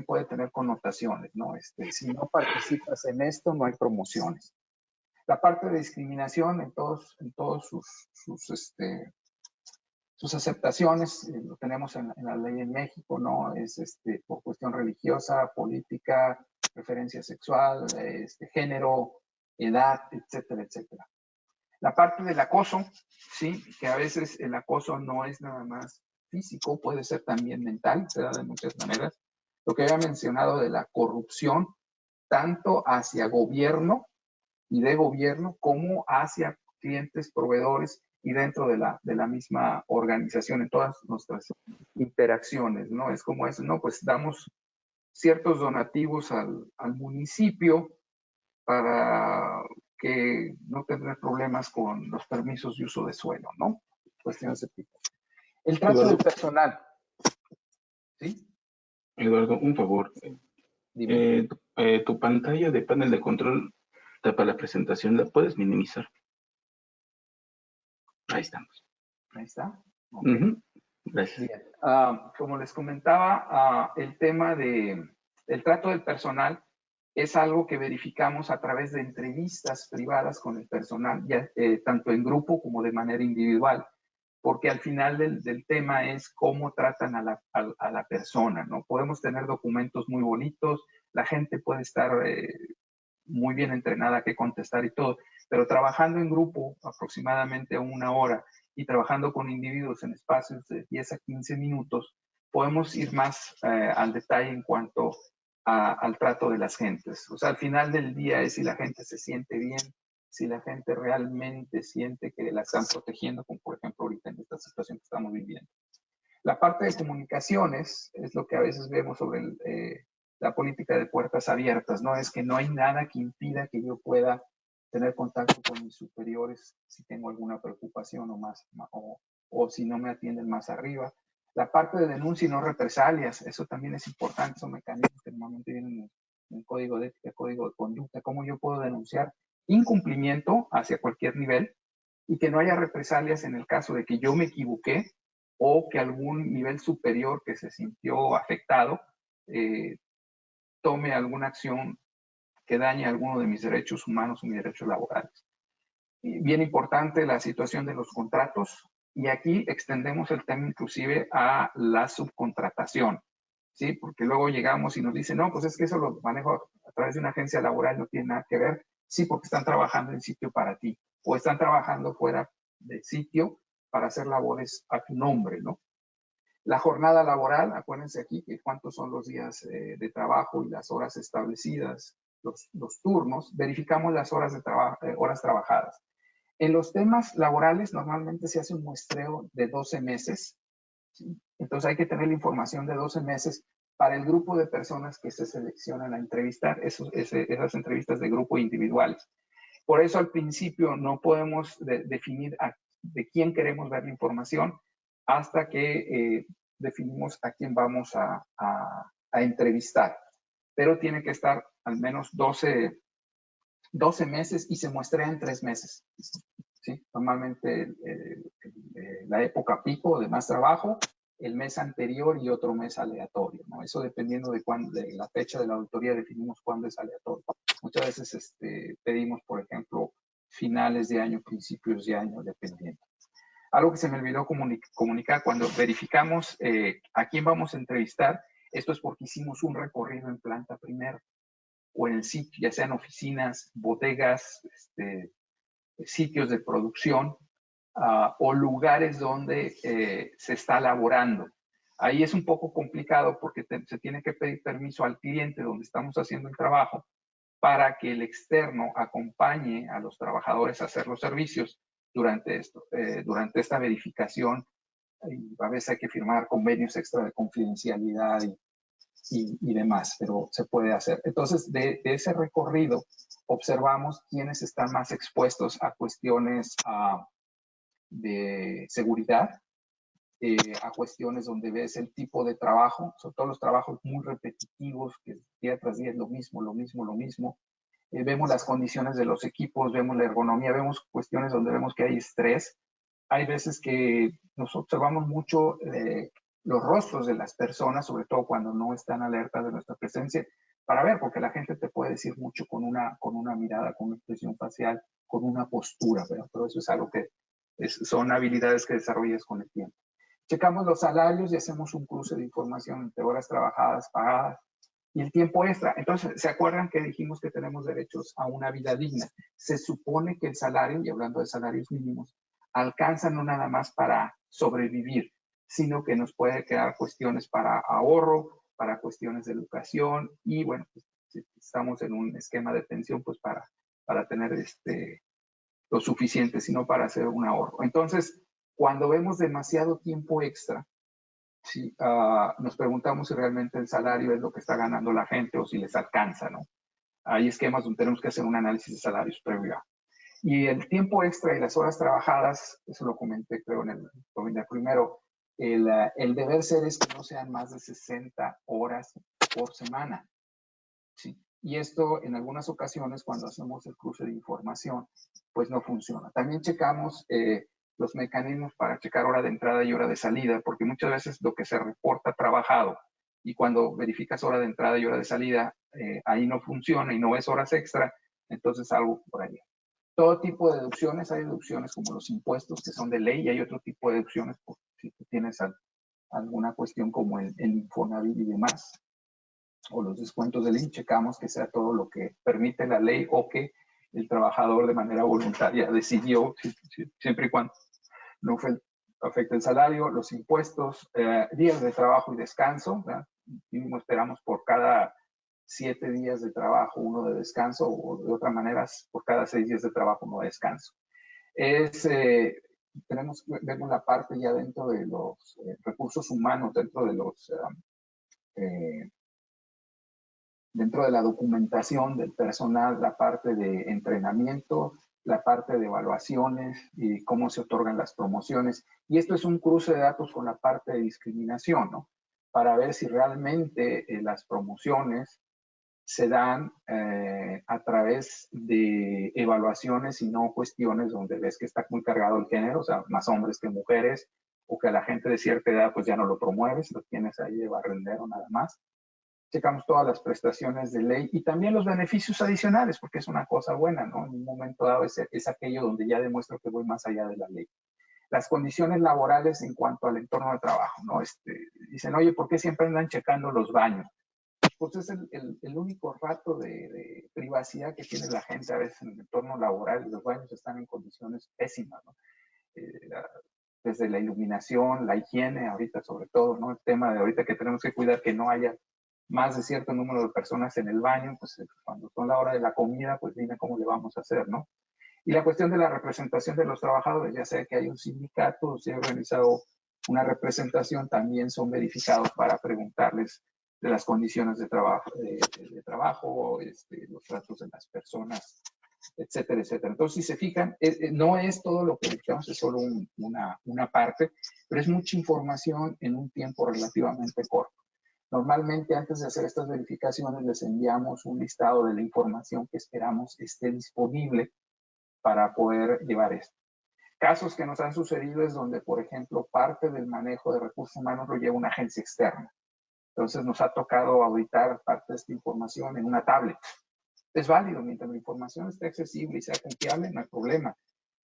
puede tener connotaciones, ¿no? Si no participas en esto, no hay promociones. La parte de discriminación en todos sus aceptaciones, lo tenemos en la ley en México, ¿no? Es por cuestión religiosa, política, preferencia sexual, género, edad, etcétera, etcétera. La parte del acoso, sí, que a veces el acoso no es nada más físico, puede ser también mental, se da de muchas maneras. Lo que había mencionado de la corrupción, tanto hacia gobierno y de gobierno como hacia clientes, proveedores y dentro de la misma organización en todas nuestras interacciones, ¿no? Es como eso, ¿no? Pues damos ciertos donativos al municipio para que no tener problemas con los permisos de uso de suelo, ¿no? Cuestiones de tipo. El trato Eduardo, del personal. ¿Sí? Eduardo, un favor. Dime. Tu pantalla de panel de control para la presentación, ¿la puedes minimizar? Ahí estamos. Ahí está. Okay. Gracias. Bien. Como les comentaba, el tema del trato del personal es algo que verificamos a través de entrevistas privadas con el personal, ya, tanto en grupo como de manera individual, porque al final del tema es cómo tratan a la persona, ¿no? Podemos tener documentos muy bonitos, la gente puede estar muy bien entrenada que contestar y todo, pero trabajando en grupo aproximadamente 1 hora y trabajando con individuos en espacios de 10 a 15 minutos, podemos ir más al detalle en cuanto al trato de las gentes. O sea, al final del día es si la gente se siente bien, si la gente realmente siente que la están protegiendo, como por ejemplo ahorita en esta situación que estamos viviendo. La parte de comunicaciones es lo que a veces vemos sobre la política de puertas abiertas, ¿no? Es que no hay nada que impida que yo pueda tener contacto con mis superiores si tengo alguna preocupación o si no me atienden más arriba. La parte de denuncia y no represalias, eso también es importante, son mecanismos que normalmente vienen en el código de ética, código de conducta, cómo yo puedo denunciar incumplimiento hacia cualquier nivel y que no haya represalias en el caso de que yo me equivoqué o que algún nivel superior que se sintió afectado tome alguna acción que dañe alguno de mis derechos humanos o mis derechos laborales. Y bien importante la situación de los contratos, y aquí extendemos el tema inclusive a la subcontratación, ¿sí? Porque luego llegamos y nos dicen, no, pues es que eso lo manejo a través de una agencia laboral, no tiene nada que ver. Sí, porque están trabajando en sitio para ti, o están trabajando fuera del sitio para hacer labores a tu nombre, ¿no? La jornada laboral, acuérdense aquí que cuántos son los días de trabajo y las horas establecidas, los turnos, verificamos las horas, horas trabajadas. En los temas laborales normalmente se hace un muestreo de 12 meses, ¿sí? Entonces hay que tener la información de 12 meses para el grupo de personas que se seleccionan a entrevistar, esas entrevistas de grupo individuales. Por eso al principio no podemos definir de quién queremos ver la información hasta que definimos a quién vamos a entrevistar. Pero tiene que estar al menos 12 meses y se muestra en 3 meses. ¿Sí? Normalmente la época pico de más trabajo, el mes anterior y otro mes aleatorio, ¿no? Eso dependiendo de la fecha de la auditoría definimos cuándo es aleatorio. Muchas veces pedimos, por ejemplo, finales de año, principios de año, dependiendo. Algo que se me olvidó comunicar, cuando verificamos a quién vamos a entrevistar, esto es porque hicimos un recorrido en planta primero o en el sitio, ya sean oficinas, bodegas, sitios de producción o lugares donde se está laborando. Ahí es un poco complicado porque se tiene que pedir permiso al cliente donde estamos haciendo el trabajo para que el externo acompañe a los trabajadores a hacer los servicios durante esta verificación. Y a veces hay que firmar convenios extra de confidencialidad y demás, pero se puede hacer. Entonces, de ese recorrido observamos quiénes están más expuestos a cuestiones de seguridad, a cuestiones donde ves el tipo de trabajo, sobre todo los trabajos muy repetitivos, que día tras día es lo mismo, lo mismo, lo mismo. Vemos las condiciones de los equipos, vemos la ergonomía, vemos cuestiones donde vemos que hay estrés. Hay veces que nos observamos mucho los rostros de las personas, sobre todo cuando no están alertas de nuestra presencia, para ver, porque la gente te puede decir mucho con una mirada, con una expresión facial, con una postura, pero eso es algo que son habilidades que desarrollas con el tiempo. Checamos los salarios y hacemos un cruce de información entre horas trabajadas, pagadas, y el tiempo extra. Entonces, ¿se acuerdan que dijimos que tenemos derechos a una vida digna? Se supone que el salario, y hablando de salarios mínimos, alcanza no nada más para sobrevivir, sino que nos puede quedar cuestiones para ahorro, para cuestiones de educación, y bueno, pues, si estamos en un esquema de pensión, pues para tener lo suficiente, sino para hacer un ahorro. Entonces, cuando vemos demasiado tiempo extra, si, nos preguntamos si realmente el salario es lo que está ganando la gente o si les alcanza, ¿no? Hay esquemas donde tenemos que hacer un análisis de salarios previo a. Y el tiempo extra y las horas trabajadas, eso lo comenté creo en el primero, el deber ser es que no sean más de 60 horas por semana. ¿Sí? Y esto en algunas ocasiones cuando hacemos el cruce de información, pues no funciona. También checamos los mecanismos para checar hora de entrada y hora de salida, porque muchas veces lo que se reporta trabajado y cuando verificas hora de entrada y hora de salida, ahí no funciona y no es horas extra, entonces algo por ahí. Todo tipo de deducciones, hay deducciones como los impuestos que son de ley y hay otro tipo de deducciones por si tú tienes alguna cuestión como el Infonavit y demás, o los descuentos del IMSS, checamos que sea todo lo que permite la ley o que el trabajador de manera voluntaria decidió, siempre y cuando no afecte el salario, los impuestos, días de trabajo y descanso, ¿verdad? Mínimo esperamos por cada 7 días de trabajo uno de descanso, o de otra manera por cada 6 días de trabajo uno de descanso. Vemos la parte ya dentro de los recursos humanos, dentro de la documentación del personal, la parte de entrenamiento, la parte de evaluaciones y cómo se otorgan las promociones. Y esto es un cruce de datos con la parte de discriminación, ¿no? Para ver si realmente las promociones se dan a través de evaluaciones y no cuestiones donde ves que está muy cargado el género, o sea, más hombres que mujeres, o que a la gente de cierta edad pues ya no lo promueves, lo tienes ahí de barrendero nada más. Checamos todas las prestaciones de ley y también los beneficios adicionales, porque es una cosa buena, ¿no? En un momento dado es aquello donde ya demuestro que voy más allá de la ley. Las condiciones laborales en cuanto al entorno de trabajo, ¿no? Dicen, oye, ¿por qué siempre andan checando los baños? Pues es el único rato de privacidad que tiene la gente a veces en el entorno laboral y los baños están en condiciones pésimas, ¿no? desde la iluminación, la higiene, ahorita sobre todo, ¿no? El tema de ahorita que tenemos que cuidar que no haya más de cierto número de personas en el baño, pues cuando son la hora de la comida, pues dime cómo le vamos a hacer, ¿no? Y la cuestión de la representación de los trabajadores, ya sea que hay un sindicato o si ha organizado una representación, también son verificados para preguntarles de las condiciones de trabajo, los tratos de las personas, etcétera, etcétera. Entonces, si se fijan, no es todo lo que verificamos, es solo una parte, pero es mucha información en un tiempo relativamente corto. Normalmente, antes de hacer estas verificaciones, les enviamos un listado de la información que esperamos esté disponible para poder llevar esto. Casos que nos han sucedido es donde, por ejemplo, parte del manejo de recursos humanos lo lleva una agencia externa. Entonces, nos ha tocado auditar parte de esta información en una tablet. Es válido, mientras la información esté accesible y sea confiable, no hay problema.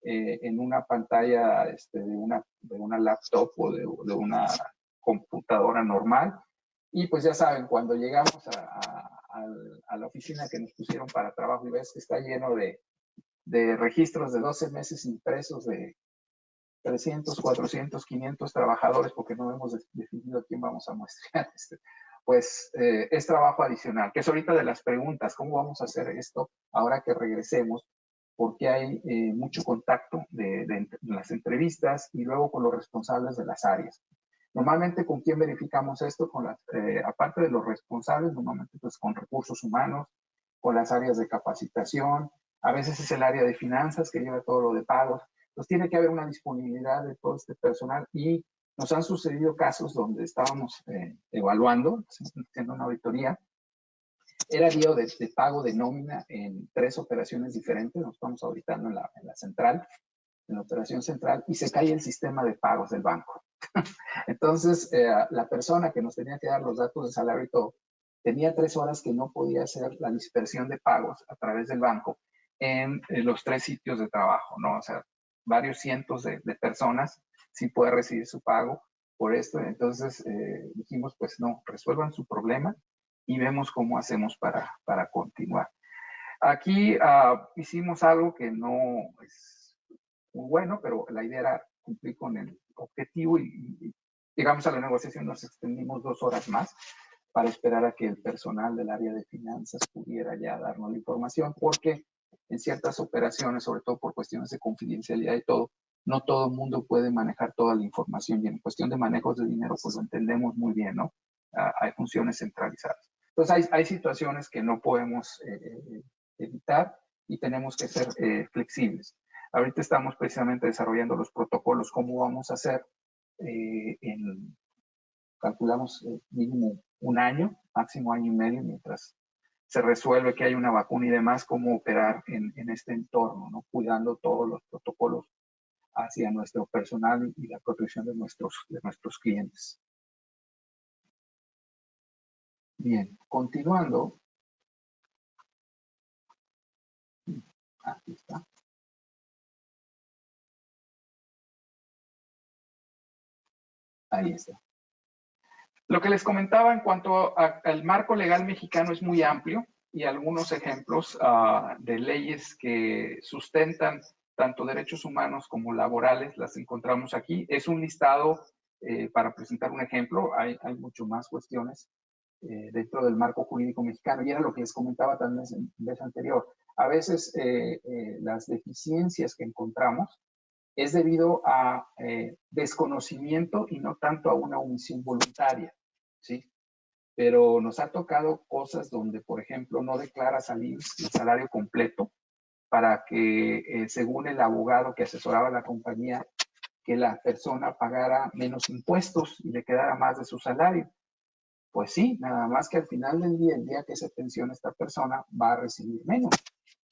En una pantalla de una laptop o de una computadora normal. Y pues ya saben, cuando llegamos a la oficina que nos pusieron para trabajo y ves que está lleno de registros de 12 meses impresos de 300, 400, 500 trabajadores, porque no hemos definido a quién vamos a muestrear, pues es trabajo adicional, que es ahorita de las preguntas, ¿cómo vamos a hacer esto ahora que regresemos? Porque hay mucho contacto de las entrevistas y luego con los responsables de las áreas. Normalmente, ¿con quién verificamos esto? Aparte de los responsables, normalmente pues con recursos humanos, con las áreas de capacitación, a veces es el área de finanzas que lleva todo lo de pagos. Entonces tiene que haber una disponibilidad de todo este personal y nos han sucedido casos donde estábamos evaluando, haciendo una auditoría, era día de pago de nómina en 3 operaciones diferentes, nos estamos auditando en la central, en la operación central, y se cae el sistema de pagos del banco. Entonces, la persona que nos tenía que dar los datos de salario y todo, tenía 3 horas que no podía hacer la dispersión de pagos a través del banco en los 3 sitios de trabajo, ¿no? O sea, varios cientos de personas sin poder recibir su pago por esto. Entonces, dijimos, pues no, resuelvan su problema y vemos cómo hacemos para continuar. Aquí hicimos algo que no es muy bueno, pero la idea era cumplir con el objetivo y llegamos a la negociación, nos extendimos 2 horas más para esperar a que el personal del área de finanzas pudiera ya darnos la información, porque en ciertas operaciones, sobre todo por cuestiones de confidencialidad y todo, no todo el mundo puede manejar toda la información y en cuestión de manejos de dinero, pues lo entendemos muy bien, ¿no? Hay funciones centralizadas. Entonces hay situaciones que no podemos evitar y tenemos que ser flexibles. Ahorita estamos precisamente desarrollando los protocolos, cómo vamos a hacer calculamos mínimo 1 año, máximo 1 año y medio, mientras se resuelve que hay una vacuna y demás, cómo operar en este entorno, ¿no? Cuidando todos los protocolos hacia nuestro personal y la protección de nuestros clientes. Bien, continuando. Aquí está. Ahí está. Lo que les comentaba en cuanto al marco legal mexicano es muy amplio y algunos ejemplos de leyes que sustentan tanto derechos humanos como laborales las encontramos aquí. Es un listado para presentar un ejemplo. Hay mucho más cuestiones dentro del marco jurídico mexicano y era lo que les comentaba también en vez anterior. A veces las deficiencias que encontramos es debido a desconocimiento y no tanto a una omisión voluntaria, ¿sí? Pero nos ha tocado cosas donde, por ejemplo, no declara salir el salario completo para que, según el abogado que asesoraba a la compañía, que la persona pagara menos impuestos y le quedara más de su salario. Pues sí, nada más que al final del día, el día que se pensione esta persona, va a recibir menos.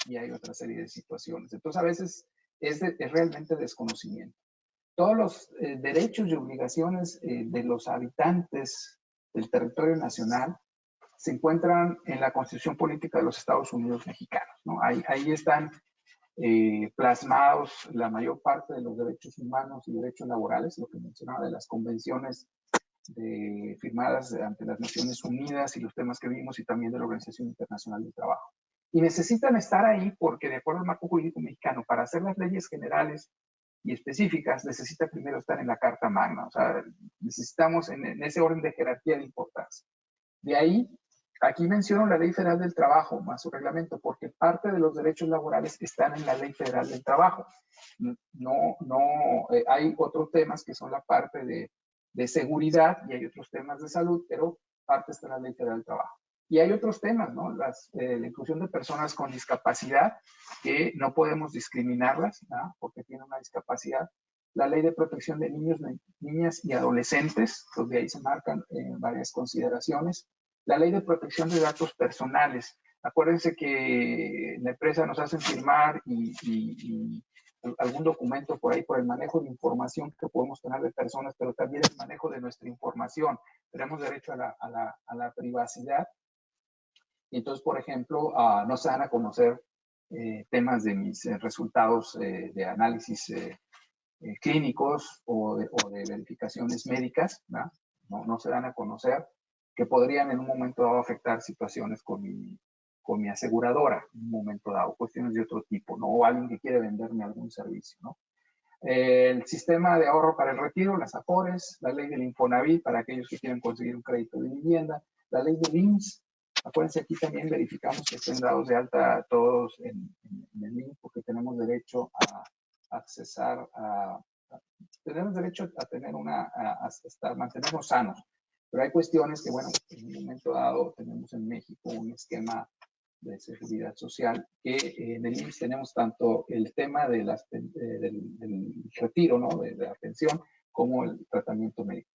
Y hay otra serie de situaciones. Entonces, a veces es realmente desconocimiento. Todos los derechos y obligaciones de los habitantes del territorio nacional se encuentran en la Constitución Política de los Estados Unidos Mexicanos, ¿no? Ahí están plasmados la mayor parte de los derechos humanos y derechos laborales, lo que mencionaba de las convenciones firmadas ante las Naciones Unidas y los temas que vimos y también de la Organización Internacional del Trabajo. Y necesitan estar ahí porque de acuerdo al marco jurídico mexicano, para hacer las leyes generales y específicas, necesita primero estar en la Carta Magna. O sea, necesitamos en ese orden de jerarquía de importancia. De ahí, aquí menciono la Ley Federal del Trabajo más su reglamento, porque parte de los derechos laborales están en la Ley Federal del Trabajo. Hay otros temas que son la parte de seguridad y hay otros temas de salud, pero parte está en la Ley Federal del Trabajo. Y hay otros temas, ¿no? La inclusión de personas con discapacidad, que no podemos discriminarlas, ¿no? Porque tienen una discapacidad. La Ley de Protección de Niños, Niñas y Adolescentes, donde ahí se marcan varias consideraciones. La Ley de Protección de Datos Personales. Acuérdense que en la empresa nos hacen firmar y algún documento por ahí por el manejo de información que podemos tener de personas, pero también el manejo de nuestra información. Tenemos derecho a la privacidad. Y entonces, por ejemplo, no se dan a conocer temas de mis resultados de análisis clínicos o de verificaciones médicas, ¿no? No se dan a conocer, que podrían en un momento dado afectar situaciones con mi aseguradora, en un momento dado, cuestiones de otro tipo, ¿no? O alguien que quiere venderme algún servicio, ¿no? El sistema de ahorro para el retiro, las AFORES, la ley del Infonavit para aquellos que quieren conseguir un crédito de vivienda, la ley del IMSS. Acuérdense, aquí también verificamos que estén dados de alta todos en el IMSS, porque tenemos derecho a accesar tenemos derecho a tener mantenernos sanos. Pero hay cuestiones que, bueno, en un momento dado tenemos en México un esquema de seguridad social que en el IMSS tenemos tanto el tema de del retiro, ¿no? De la pensión, como el tratamiento médico.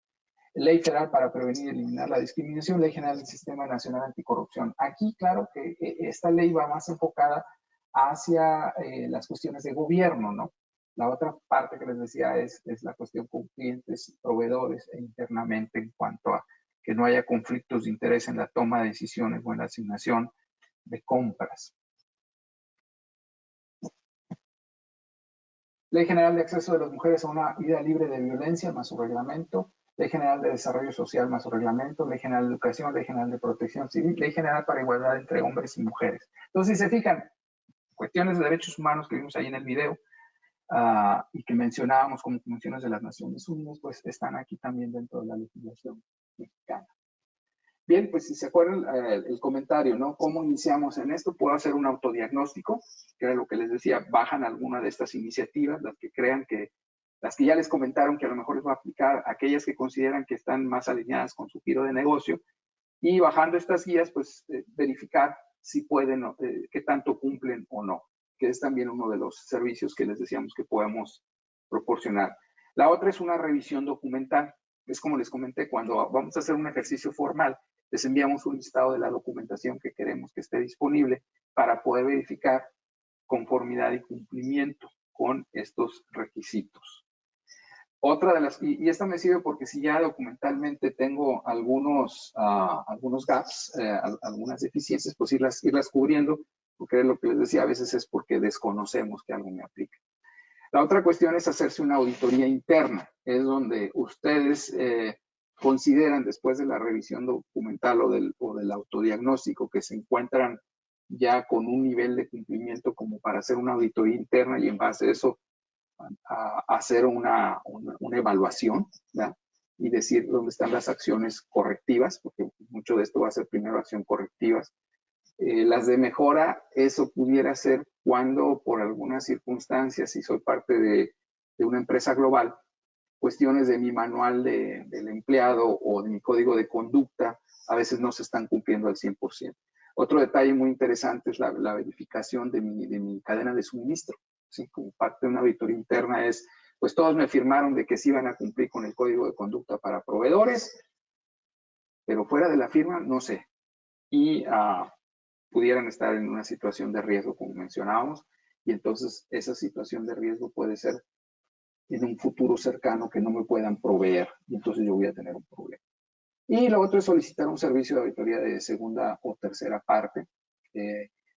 Ley Federal para prevenir y eliminar la discriminación, Ley General del Sistema Nacional Anticorrupción. Aquí, claro que esta ley va más enfocada hacia las cuestiones de gobierno, ¿no? La otra parte que les decía es la cuestión con clientes, proveedores e internamente en cuanto a que no haya conflictos de interés en la toma de decisiones o en la asignación de compras. Ley General de Acceso de las Mujeres a una Vida Libre de Violencia, más su reglamento. Ley General de Desarrollo Social, más su reglamento. Ley General de Educación, Ley General de Protección Civil, Ley General para Igualdad entre Hombres y Mujeres. Entonces, si se fijan, cuestiones de derechos humanos que vimos ahí en el video y que mencionábamos como convenciones de las Naciones Unidas, pues están aquí también dentro de la legislación mexicana. Bien, pues si se acuerdan el comentario, ¿no? ¿Cómo iniciamos en esto? Puedo hacer un autodiagnóstico, que era lo que les decía, bajan alguna de estas iniciativas, las que crean que, las que ya les comentaron que a lo mejor les va a aplicar, aquellas que consideran que están más alineadas con su giro de negocio, y bajando estas guías, pues verificar si pueden, qué tanto cumplen o no, que es también uno de los servicios que les decíamos que podemos proporcionar. La otra es una revisión documental. Es como les comenté, cuando vamos a hacer un ejercicio formal, les enviamos un listado de la documentación que queremos que esté disponible para poder verificar conformidad y cumplimiento con estos requisitos. Otra de las, y esta me sirve porque si ya documentalmente tengo algunos gaps, algunas deficiencias, pues irlas cubriendo, porque lo que les decía a veces es porque desconocemos que algo me aplica. La otra cuestión es hacerse una auditoría interna, es donde ustedes consideran después de la revisión documental o del autodiagnóstico que se encuentran ya con un nivel de cumplimiento como para hacer una auditoría interna y en base a eso a hacer una evaluación, ¿verdad? Y decir dónde están las acciones correctivas, porque mucho de esto va a ser primero acción correctivas. Las de mejora, eso pudiera ser cuando por algunas circunstancias, si soy parte de una empresa global, cuestiones de mi manual del empleado o de mi código de conducta a veces no se están cumpliendo al 100%. Otro detalle muy interesante es la verificación de mi cadena de suministro. ¿Sí? Como parte de una auditoría interna es, pues todos me firmaron de que sí iban a cumplir con el código de conducta para proveedores, pero fuera de la firma no sé. Y pudieran estar en una situación de riesgo, como mencionábamos, y entonces esa situación de riesgo puede ser en un futuro cercano que no me puedan proveer, y entonces yo voy a tener un problema. Y lo otro es solicitar un servicio de auditoría de segunda o tercera parte.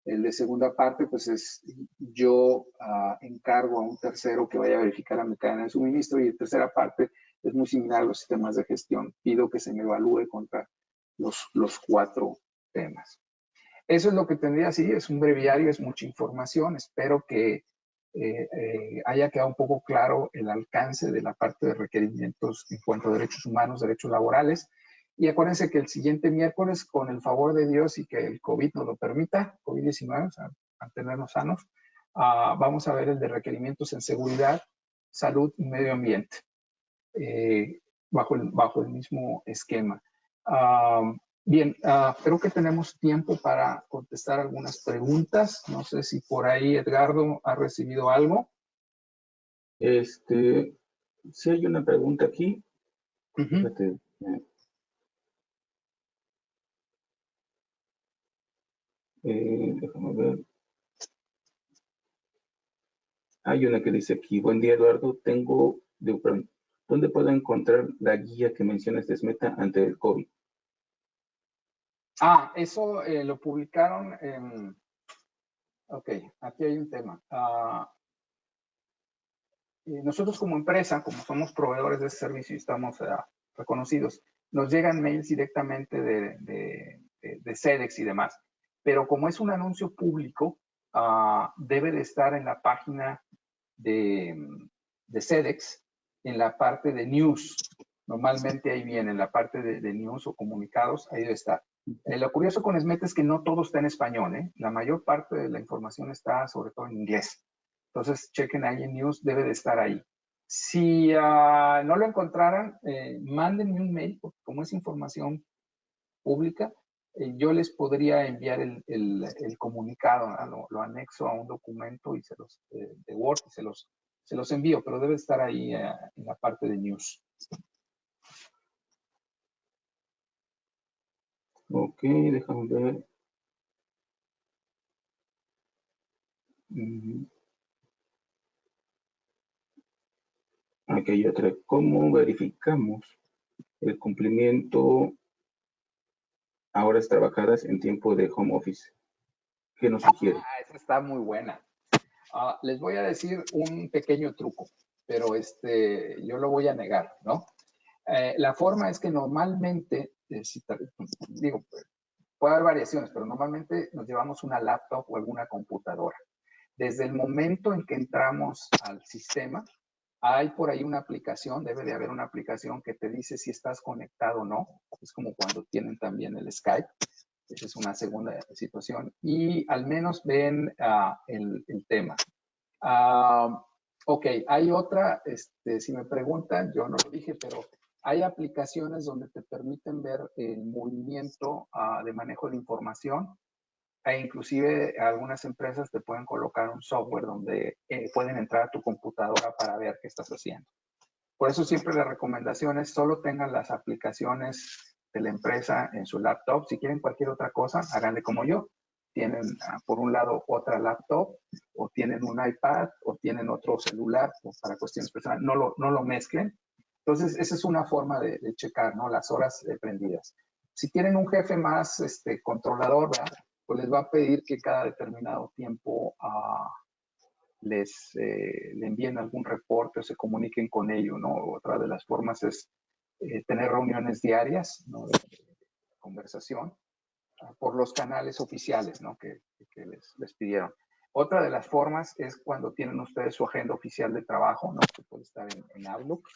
El de segunda parte, pues es yo encargo a un tercero que vaya a verificar a mi cadena de suministro, y en tercera parte es muy similar a los sistemas de gestión. Pido que se me evalúe contra los 4 temas. Eso es lo que tendría, sí, es un breviario, es mucha información. Espero que haya quedado un poco claro el alcance de la parte de requerimientos en cuanto a derechos humanos, derechos laborales. Y acuérdense que el siguiente miércoles, con el favor de Dios y que el COVID nos lo permita, COVID-19, o sea, mantenernos sanos, vamos a ver el de requerimientos en seguridad, salud y medio ambiente, bajo el mismo esquema. Bien, creo que tenemos tiempo para contestar algunas preguntas. No sé si por ahí Edgardo ha recibido algo. Sí hay una pregunta aquí. Fíjate, déjame ver. Hay una que dice aquí: buen día, Eduardo. ¿Dónde puedo encontrar la guía que mencionas de SMETA ante el COVID? Eso lo publicaron en... Ok, aquí hay un tema. Nosotros como empresa, como somos proveedores de ese servicio y estamos reconocidos, nos llegan mails directamente de SEDEX y demás. Pero como es un anuncio público, debe de estar en la página de SEDEX, en la parte de news. Normalmente ahí viene, en la parte de news o comunicados, ahí debe estar. Lo curioso con SMETA es que no todo está en español, ¿eh? La mayor parte de la información está sobre todo en inglés. Entonces, chequen ahí en news, debe de estar ahí. Si no lo encontraran, mándenme un mail, porque como es información pública, yo les podría enviar el comunicado, lo anexo a un documento y de Word y se los envío, pero debe estar ahí en la parte de news. Ok, déjame ver. Aquí hay otra. ¿Cómo verificamos el cumplimiento a horas trabajadas en tiempo de home office? ¿Qué nos sugiere? Esa está muy buena. Les voy a decir un pequeño truco, pero yo lo voy a negar, ¿no? La forma es que normalmente, puede haber variaciones, pero normalmente nos llevamos una laptop o alguna computadora. Desde el momento en que entramos al sistema, hay por ahí una aplicación, debe de haber una aplicación que te dice si estás conectado o no. Es como cuando tienen también el Skype. Esa es una segunda situación. Y al menos ven el tema. Ok, hay otra, si me preguntan, yo no lo dije, pero hay aplicaciones donde te permiten ver el movimiento de manejo de información, e inclusive algunas empresas te pueden colocar un software donde pueden entrar a tu computadora para ver qué estás haciendo. Por eso siempre la recomendación es solo tengan las aplicaciones de la empresa en su laptop. Si quieren cualquier otra cosa, háganle como yo. Tienen por un lado otra laptop, o tienen un iPad, o tienen otro celular para cuestiones personales. No lo mezclen. Entonces, esa es una forma de checar, ¿no? Las horas prendidas. Si tienen un jefe más controlador, ¿verdad? Pues les va a pedir que cada determinado tiempo le envíen algún reporte o se comuniquen con ello, ¿no? Otra de las formas es tener reuniones diarias, ¿no? De conversación por los canales oficiales, ¿no? Que les pidieron. Otra de las formas es cuando tienen ustedes su agenda oficial de trabajo, ¿no? Que puede estar en Outlook,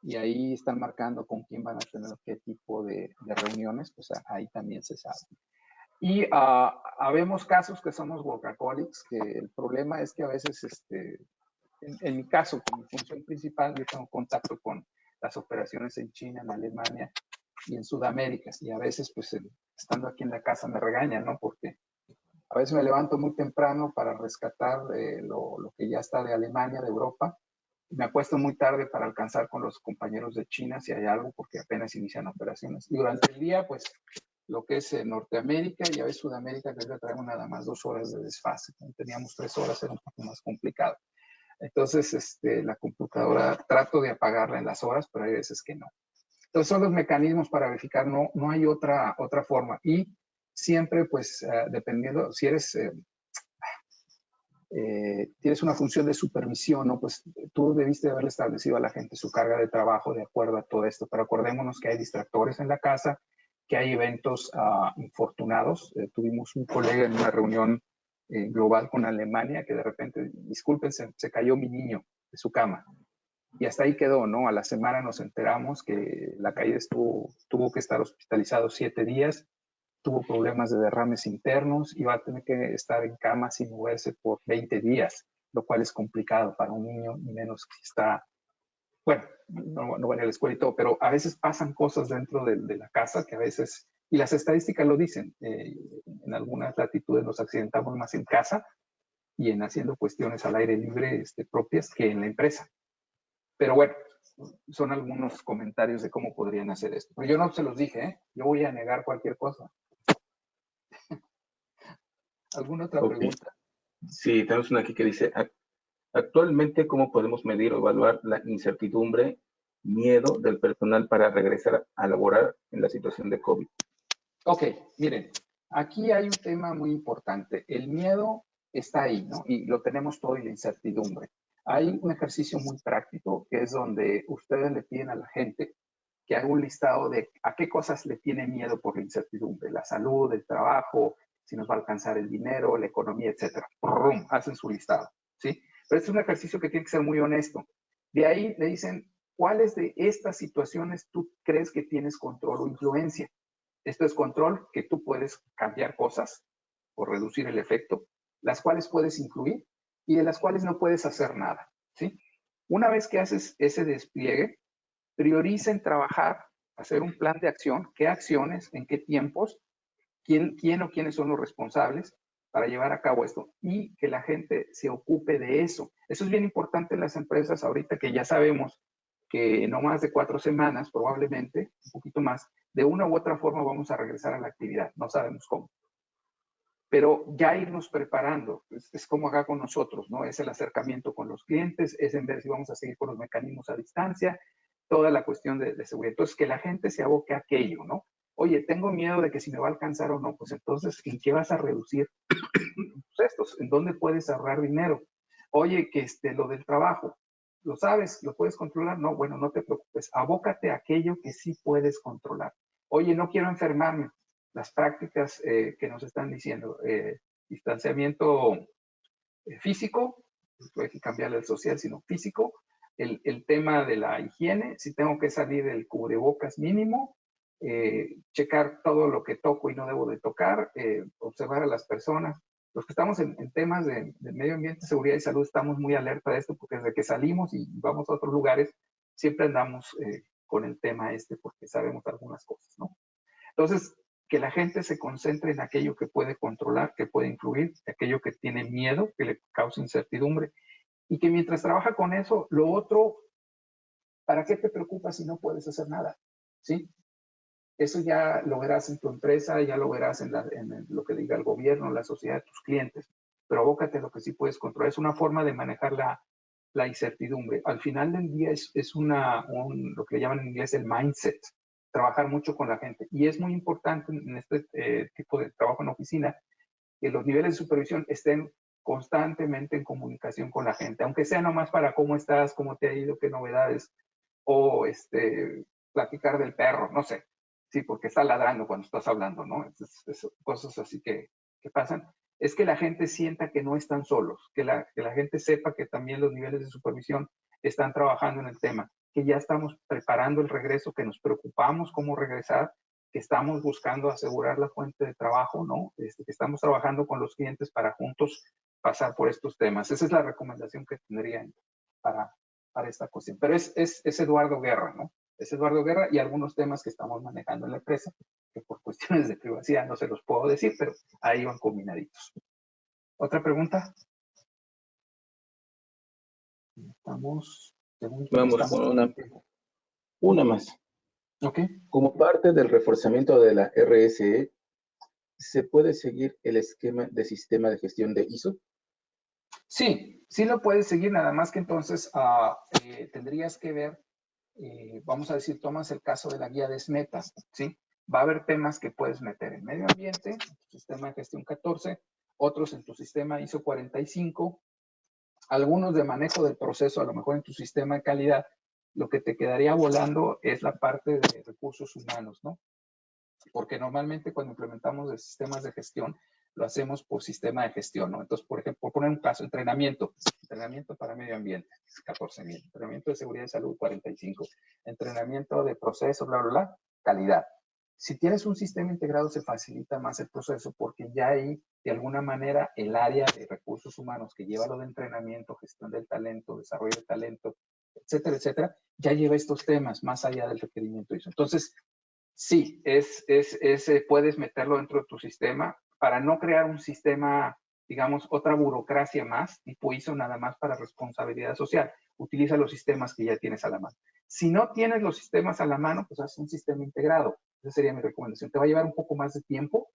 y ahí están marcando con quién van a tener qué tipo de reuniones, pues ahí también se sabe. Y habemos casos que somos workaholics, que el problema es que a veces, en mi caso, con mi función principal, yo tengo contacto con las operaciones en China, en Alemania y en Sudamérica. Y a veces, pues, estando aquí en la casa me regañan, ¿no? Porque a veces me levanto muy temprano para rescatar lo que ya está de Alemania, de Europa. Y me acuesto muy tarde para alcanzar con los compañeros de China si hay algo, porque apenas inician operaciones. Y durante el día, pues, lo que es Norteamérica y a veces Sudamérica, que ya traemos nada más 2 horas de desfase. Cuando teníamos 3 horas era un poco más complicado. Entonces, la computadora trato de apagarla en las horas, pero hay veces que no. Entonces, son los mecanismos para verificar, no hay otra forma. Y siempre, pues, dependiendo, si tienes una función de supervisión, ¿no? Pues tú debiste haberle establecido a la gente su carga de trabajo de acuerdo a todo esto, pero acordémonos que hay distractores en la casa, que hay eventos infortunados. Tuvimos un colega en una reunión global con Alemania, que de repente, disculpen, se cayó mi niño de su cama. Y hasta ahí quedó, ¿no? A la semana nos enteramos que la caída tuvo que estar hospitalizado 7 días, tuvo problemas de derrames internos y va a tener que estar en cama sin moverse por 20 días, lo cual es complicado para un niño, y menos que está, bueno, no va a ir a la escuela y todo, pero a veces pasan cosas dentro de la casa que a veces, y las estadísticas lo dicen, en algunas latitudes nos accidentamos más en casa y en haciendo cuestiones al aire libre propias que en la empresa. Pero bueno, son algunos comentarios de cómo podrían hacer esto. Pero yo no se los dije, ¿eh? Yo voy a negar cualquier cosa. ¿Alguna otra pregunta? Sí, tenemos una aquí que dice, actualmente, ¿cómo podemos medir o evaluar la incertidumbre, miedo del personal para regresar a laborar en la situación de COVID? Ok, miren, aquí hay un tema muy importante. El miedo está ahí, ¿no? Y lo tenemos todo, y la incertidumbre. Hay un ejercicio muy práctico que es donde ustedes le piden a la gente que haga un listado de a qué cosas le tiene miedo por la incertidumbre: la salud, el trabajo, si nos va a alcanzar el dinero, la economía, etcétera. ¡Prum! Hacen su listado, ¿sí? Pero es un ejercicio que tiene que ser muy honesto. De ahí le dicen, ¿cuáles de estas situaciones tú crees que tienes control o influencia? Esto es control, que tú puedes cambiar cosas o reducir el efecto, las cuales puedes incluir y de las cuales no puedes hacer nada, ¿sí? Una vez que haces ese despliegue, prioriza en trabajar, hacer un plan de acción, qué acciones, en qué tiempos, quién o quiénes son los responsables para llevar a cabo esto, y que la gente se ocupe de eso. Eso es bien importante en las empresas ahorita, que ya sabemos que no más de 4 semanas, probablemente un poquito más, de una u otra forma vamos a regresar a la actividad. No sabemos cómo. Pero ya irnos preparando, es como acá con nosotros, ¿no? Es el acercamiento con los clientes, es en ver si vamos a seguir con los mecanismos a distancia, toda la cuestión de seguridad. Entonces, que la gente se aboque a aquello, ¿no? Oye, tengo miedo de que si me va a alcanzar o no. Pues entonces, ¿en qué vas a reducir estos? ¿En dónde puedes ahorrar dinero? Oye, que lo del trabajo, ¿lo sabes? ¿Lo puedes controlar? No, bueno, no te preocupes. Abócate a aquello que sí puedes controlar. Oye, no quiero enfermarme. Las prácticas que nos están diciendo, distanciamiento físico, no hay que cambiarle el social, sino físico, el tema de la higiene, si tengo que salir el cubrebocas mínimo, checar todo lo que toco y no debo de tocar, observar a las personas. Los que estamos en temas de medio ambiente, seguridad y salud, estamos muy alerta de esto, porque desde que salimos y vamos a otros lugares, siempre andamos con el tema porque sabemos algunas cosas, ¿no? Entonces, que la gente se concentre en aquello que puede controlar, que puede influir, aquello que tiene miedo, que le causa incertidumbre, y que mientras trabaja con eso, lo otro, ¿para qué te preocupas si no puedes hacer nada? ¿Sí? Eso ya lo verás en tu empresa, ya lo verás en lo que diga el gobierno, la sociedad, tus clientes, pero abócate a lo que sí puedes controlar. Es una forma de manejar la incertidumbre. Al final del día es lo que le llaman en inglés el mindset, trabajar mucho con la gente. Y es muy importante en este tipo de trabajo en oficina que los niveles de supervisión estén constantemente en comunicación con la gente, aunque sea nomás para cómo estás, cómo te ha ido, qué novedades, o platicar del perro, no sé. Sí, porque está ladrando cuando estás hablando, ¿no? Cosas así que pasan. Es que la gente sienta que no están solos, que la gente sepa que también los niveles de supervisión están trabajando en el tema, que ya estamos preparando el regreso, que nos preocupamos cómo regresar, que estamos buscando asegurar la fuente de trabajo, ¿no? Que estamos trabajando con los clientes para juntos pasar por estos temas. Esa es la recomendación que tendría para esta cuestión. Pero es Eduardo Guerra, ¿no? Es Eduardo Guerra y algunos temas que estamos manejando en la empresa, que por cuestiones de privacidad no se los puedo decir, pero ahí van combinaditos. ¿Otra pregunta? Vamos con una más. Ok. Como parte del reforzamiento de la RSE, ¿se puede seguir el esquema de sistema de gestión de ISO? Sí, sí lo puedes seguir, nada más que entonces tendrías que ver, vamos a decir, tomas el caso de la guía de SMETA, ¿sí? Va a haber temas que puedes meter en medio ambiente, en tu sistema de gestión 14, otros en tu sistema ISO 45, algunos de manejo del proceso, a lo mejor en tu sistema de calidad. Lo que te quedaría volando es la parte de recursos humanos, ¿no? Porque normalmente cuando implementamos de sistemas de gestión, lo hacemos por sistema de gestión, ¿no? Entonces, por ejemplo, por poner un caso, entrenamiento para medio ambiente, 14,000, entrenamiento de seguridad y salud, 45, entrenamiento de proceso, bla, bla, bla, calidad. Si tienes un sistema integrado, se facilita más el proceso porque ya ahí, de alguna manera, el área de recursos humanos que lleva lo de entrenamiento, gestión del talento, desarrollo del talento, etcétera, etcétera, ya lleva estos temas más allá del requerimiento ISO. Entonces, sí, puedes meterlo dentro de tu sistema para no crear un sistema, digamos, otra burocracia más, tipo ISO nada más para responsabilidad social. Utiliza los sistemas que ya tienes a la mano. Si no tienes los sistemas a la mano, pues haz un sistema integrado. Esa sería mi recomendación. Te va a llevar un poco más de tiempo.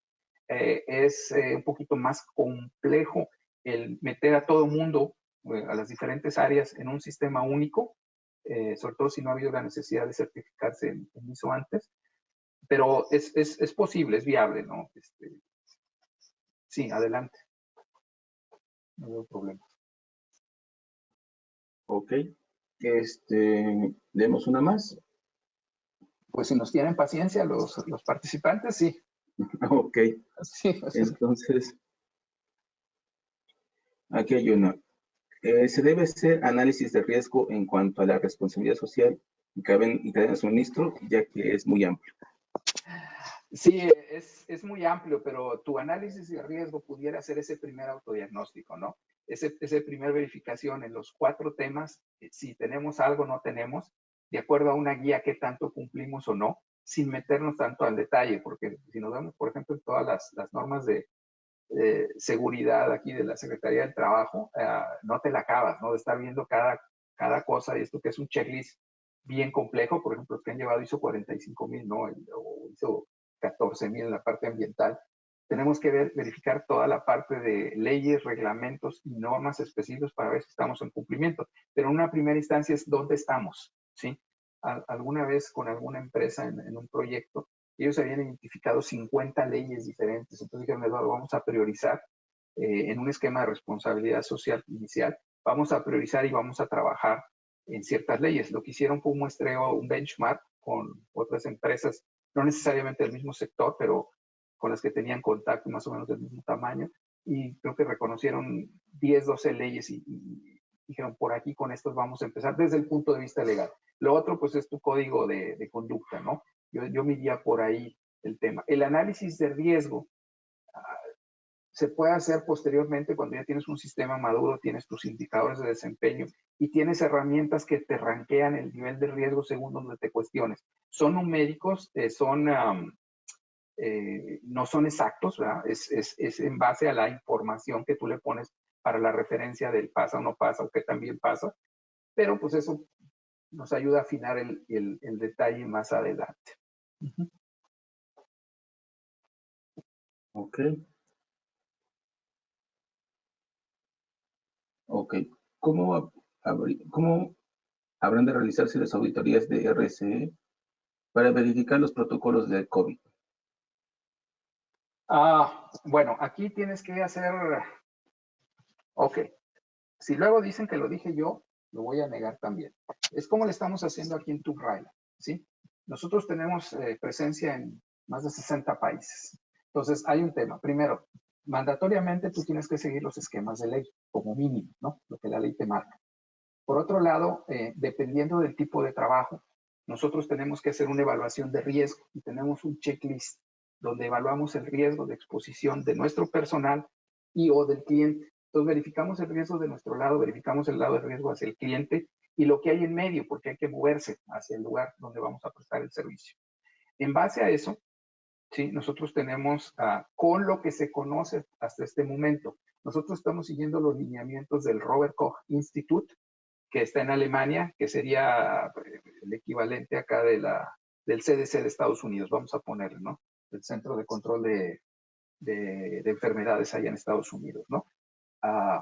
Es un poquito más complejo el meter a todo mundo, a las diferentes áreas en un sistema único, sobre todo si no ha habido la necesidad de certificarse en ISO antes. Pero es posible, es viable, ¿no? Sí, adelante. No veo problema. Ok. Leemos una más. Pues si nos tienen paciencia los participantes, sí. Ok. Sí, o sea, Entonces, aquí hay una. Se debe hacer análisis de riesgo en cuanto a la responsabilidad social y cadena de suministro, ya que es muy amplio. sí, es muy amplio, pero tu análisis de riesgo pudiera ser ese primer autodiagnóstico, ¿no? Ese primer verificación en los 4 temas, si tenemos algo o no tenemos, de acuerdo a una guía que tanto cumplimos o no, sin meternos tanto al detalle, porque si nos vemos, por ejemplo, en todas las normas de seguridad aquí de la Secretaría del Trabajo, no te la acabas, ¿no? De estar viendo cada cosa, y esto que es un checklist bien complejo, por ejemplo, los que han llevado ISO 45,000, ¿no? O ISO 14,000 en la parte ambiental. Tenemos que verificar toda la parte de leyes, reglamentos y normas específicas para ver si estamos en cumplimiento. Pero en una primera instancia es dónde estamos, ¿sí? Alguna vez con alguna empresa en un proyecto, ellos habían identificado 50 leyes diferentes. Entonces dijeron, Eduardo, vamos a priorizar en un esquema de responsabilidad social inicial, vamos a priorizar y vamos a trabajar en ciertas leyes. Lo que hicieron fue un muestreo, un benchmark con otras empresas, no necesariamente del mismo sector, pero con las que tenían contacto más o menos del mismo tamaño, y creo que reconocieron 10, 12 leyes y dijeron, por aquí con estos vamos a empezar desde el punto de vista legal. Lo otro, pues, es tu código de conducta, ¿no? Yo miría por ahí el tema. El análisis de riesgo se puede hacer posteriormente cuando ya tienes un sistema maduro, tienes tus indicadores de desempeño y tienes herramientas que te ranquean el nivel de riesgo según donde te cuestiones. Son numéricos, no son exactos, ¿verdad? Es en base a la información que tú le pones para la referencia del pasa o no pasa o qué también pasa, pero pues eso nos ayuda a afinar el detalle más adelante. Ok. Ok. ¿Cómo habrán de realizarse las auditorías de RSE para verificar los protocolos de COVID? Bueno, aquí tienes que hacer, ok, si luego dicen que lo dije yo, lo voy a negar también. Es como le estamos haciendo aquí en TubeRail, ¿sí? Nosotros tenemos presencia en más de 60 países. Entonces, hay un tema. Primero, mandatoriamente tú tienes que seguir los esquemas de ley, como mínimo, ¿no? Lo que la ley te marca. Por otro lado, dependiendo del tipo de trabajo, nosotros tenemos que hacer una evaluación de riesgo y tenemos un checklist donde evaluamos el riesgo de exposición de nuestro personal y o del cliente. Entonces verificamos el riesgo de nuestro lado, verificamos el lado de riesgo hacia el cliente y lo que hay en medio, porque hay que moverse hacia el lugar donde vamos a prestar el servicio. En base a eso, ¿sí? Nosotros tenemos, con lo que se conoce hasta este momento, nosotros estamos siguiendo los lineamientos del Robert Koch Institute, que está en Alemania, que sería el equivalente acá del CDC de Estados Unidos, vamos a ponerle, ¿no? El Centro de Control de Enfermedades allá en Estados Unidos, ¿no?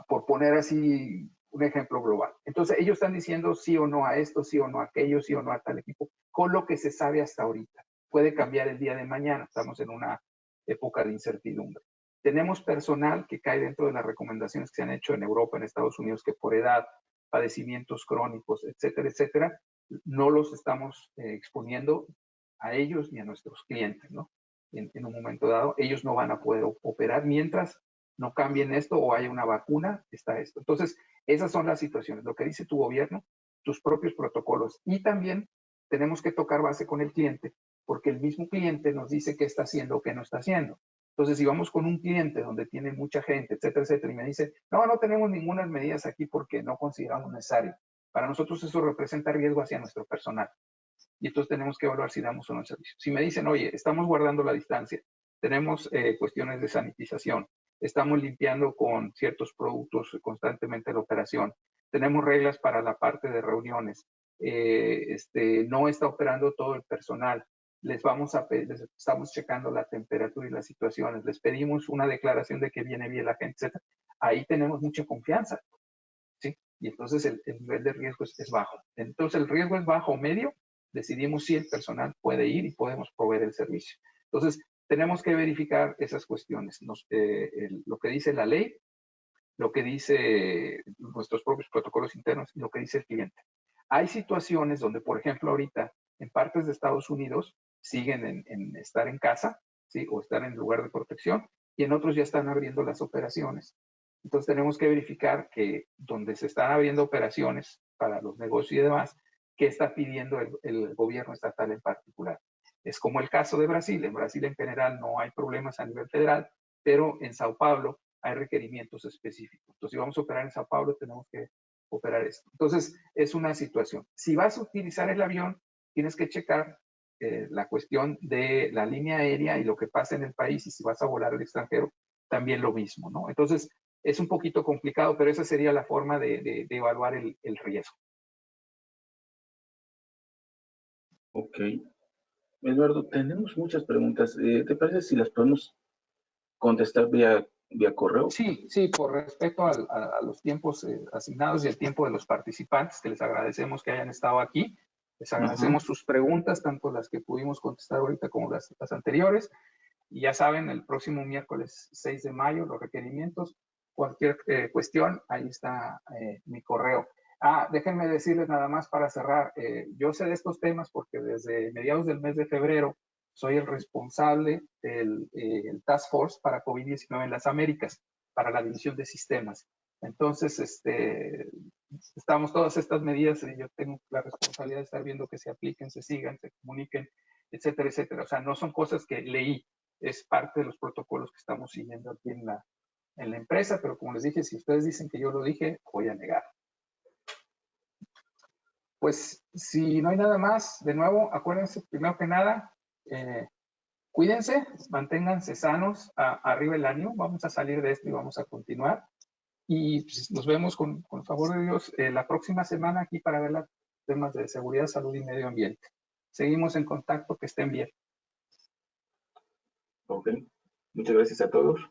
Por poner así un ejemplo global. Entonces, ellos están diciendo sí o no a esto, sí o no a aquello, sí o no a tal equipo, con lo que se sabe hasta ahorita. Puede cambiar el día de mañana, estamos en una época de incertidumbre. Tenemos personal que cae dentro de las recomendaciones que se han hecho en Europa, en Estados Unidos, que por edad, padecimientos crónicos, etcétera, etcétera, no los estamos exponiendo a ellos ni a nuestros clientes, ¿no? en un momento dado, ellos no van a poder operar mientras no cambien esto o haya una vacuna, está esto. Entonces, esas son las situaciones, lo que dice tu gobierno, tus propios protocolos. Y también tenemos que tocar base con el cliente, porque el mismo cliente nos dice qué está haciendo o qué no está haciendo. Entonces, si vamos con un cliente donde tiene mucha gente, etcétera, etcétera, y me dice, no, no tenemos ninguna medidas aquí porque no consideramos necesario. Para nosotros eso representa riesgo hacia nuestro personal. Y entonces tenemos que evaluar si damos o no el servicio. Si me dicen, oye, estamos guardando la distancia, tenemos cuestiones de sanitización, estamos limpiando con ciertos productos constantemente la operación, tenemos reglas para la parte de reuniones, no está operando todo el personal, les estamos checando la temperatura y las situaciones, les pedimos una declaración de que viene bien la gente, etc. Ahí tenemos mucha confianza, ¿sí? Y entonces el nivel de riesgo es bajo. Entonces el riesgo es bajo o medio, decidimos si el personal puede ir y podemos proveer el servicio. Entonces, tenemos que verificar esas cuestiones, lo que dice la ley, lo que dice nuestros propios protocolos internos y lo que dice el cliente. Hay situaciones donde, por ejemplo, ahorita en partes de Estados Unidos siguen en estar en casa, ¿sí? O estar en lugar de protección, y en otros ya están abriendo las operaciones. Entonces tenemos que verificar que donde se están abriendo operaciones para los negocios y demás, ¿qué está pidiendo el gobierno estatal en particular? Es como el caso de Brasil. En Brasil en general no hay problemas a nivel federal, pero en Sao Paulo hay requerimientos específicos. Entonces, si vamos a operar en Sao Paulo, tenemos que operar esto. Entonces, es una situación. Si vas a utilizar el avión, tienes que checar la cuestión de la línea aérea y lo que pasa en el país, y si vas a volar al extranjero, también lo mismo, ¿no? Entonces, es un poquito complicado, pero esa sería la forma de evaluar el riesgo. Ok. Eduardo, tenemos muchas preguntas. ¿Te parece si las podemos contestar vía correo? Sí, sí, por respecto a los tiempos asignados y el tiempo de los participantes, que les agradecemos que hayan estado aquí. Les agradecemos sus preguntas, tanto las que pudimos contestar ahorita como las anteriores. Y ya saben, el próximo miércoles 6 de mayo, los requerimientos, cualquier cuestión, ahí está mi correo. Déjenme decirles nada más para cerrar. Yo sé de estos temas porque desde mediados del mes de febrero soy el responsable del Task Force para COVID-19 en las Américas, para la división de sistemas. Entonces, estamos todas estas medidas y yo tengo la responsabilidad de estar viendo que se apliquen, se sigan, se comuniquen, etcétera, etcétera. O sea, no son cosas que leí, es parte de los protocolos que estamos siguiendo aquí en la empresa, pero como les dije, si ustedes dicen que yo lo dije, voy a negar. Pues si no hay nada más, de nuevo, acuérdense, primero que nada, cuídense, manténganse sanos, arriba el ánimo, vamos a salir de esto y vamos a continuar. Y pues, nos vemos con el favor de Dios la próxima semana aquí para ver los temas de seguridad, salud y medio ambiente. Seguimos en contacto, que estén bien. Ok, muchas gracias a todos.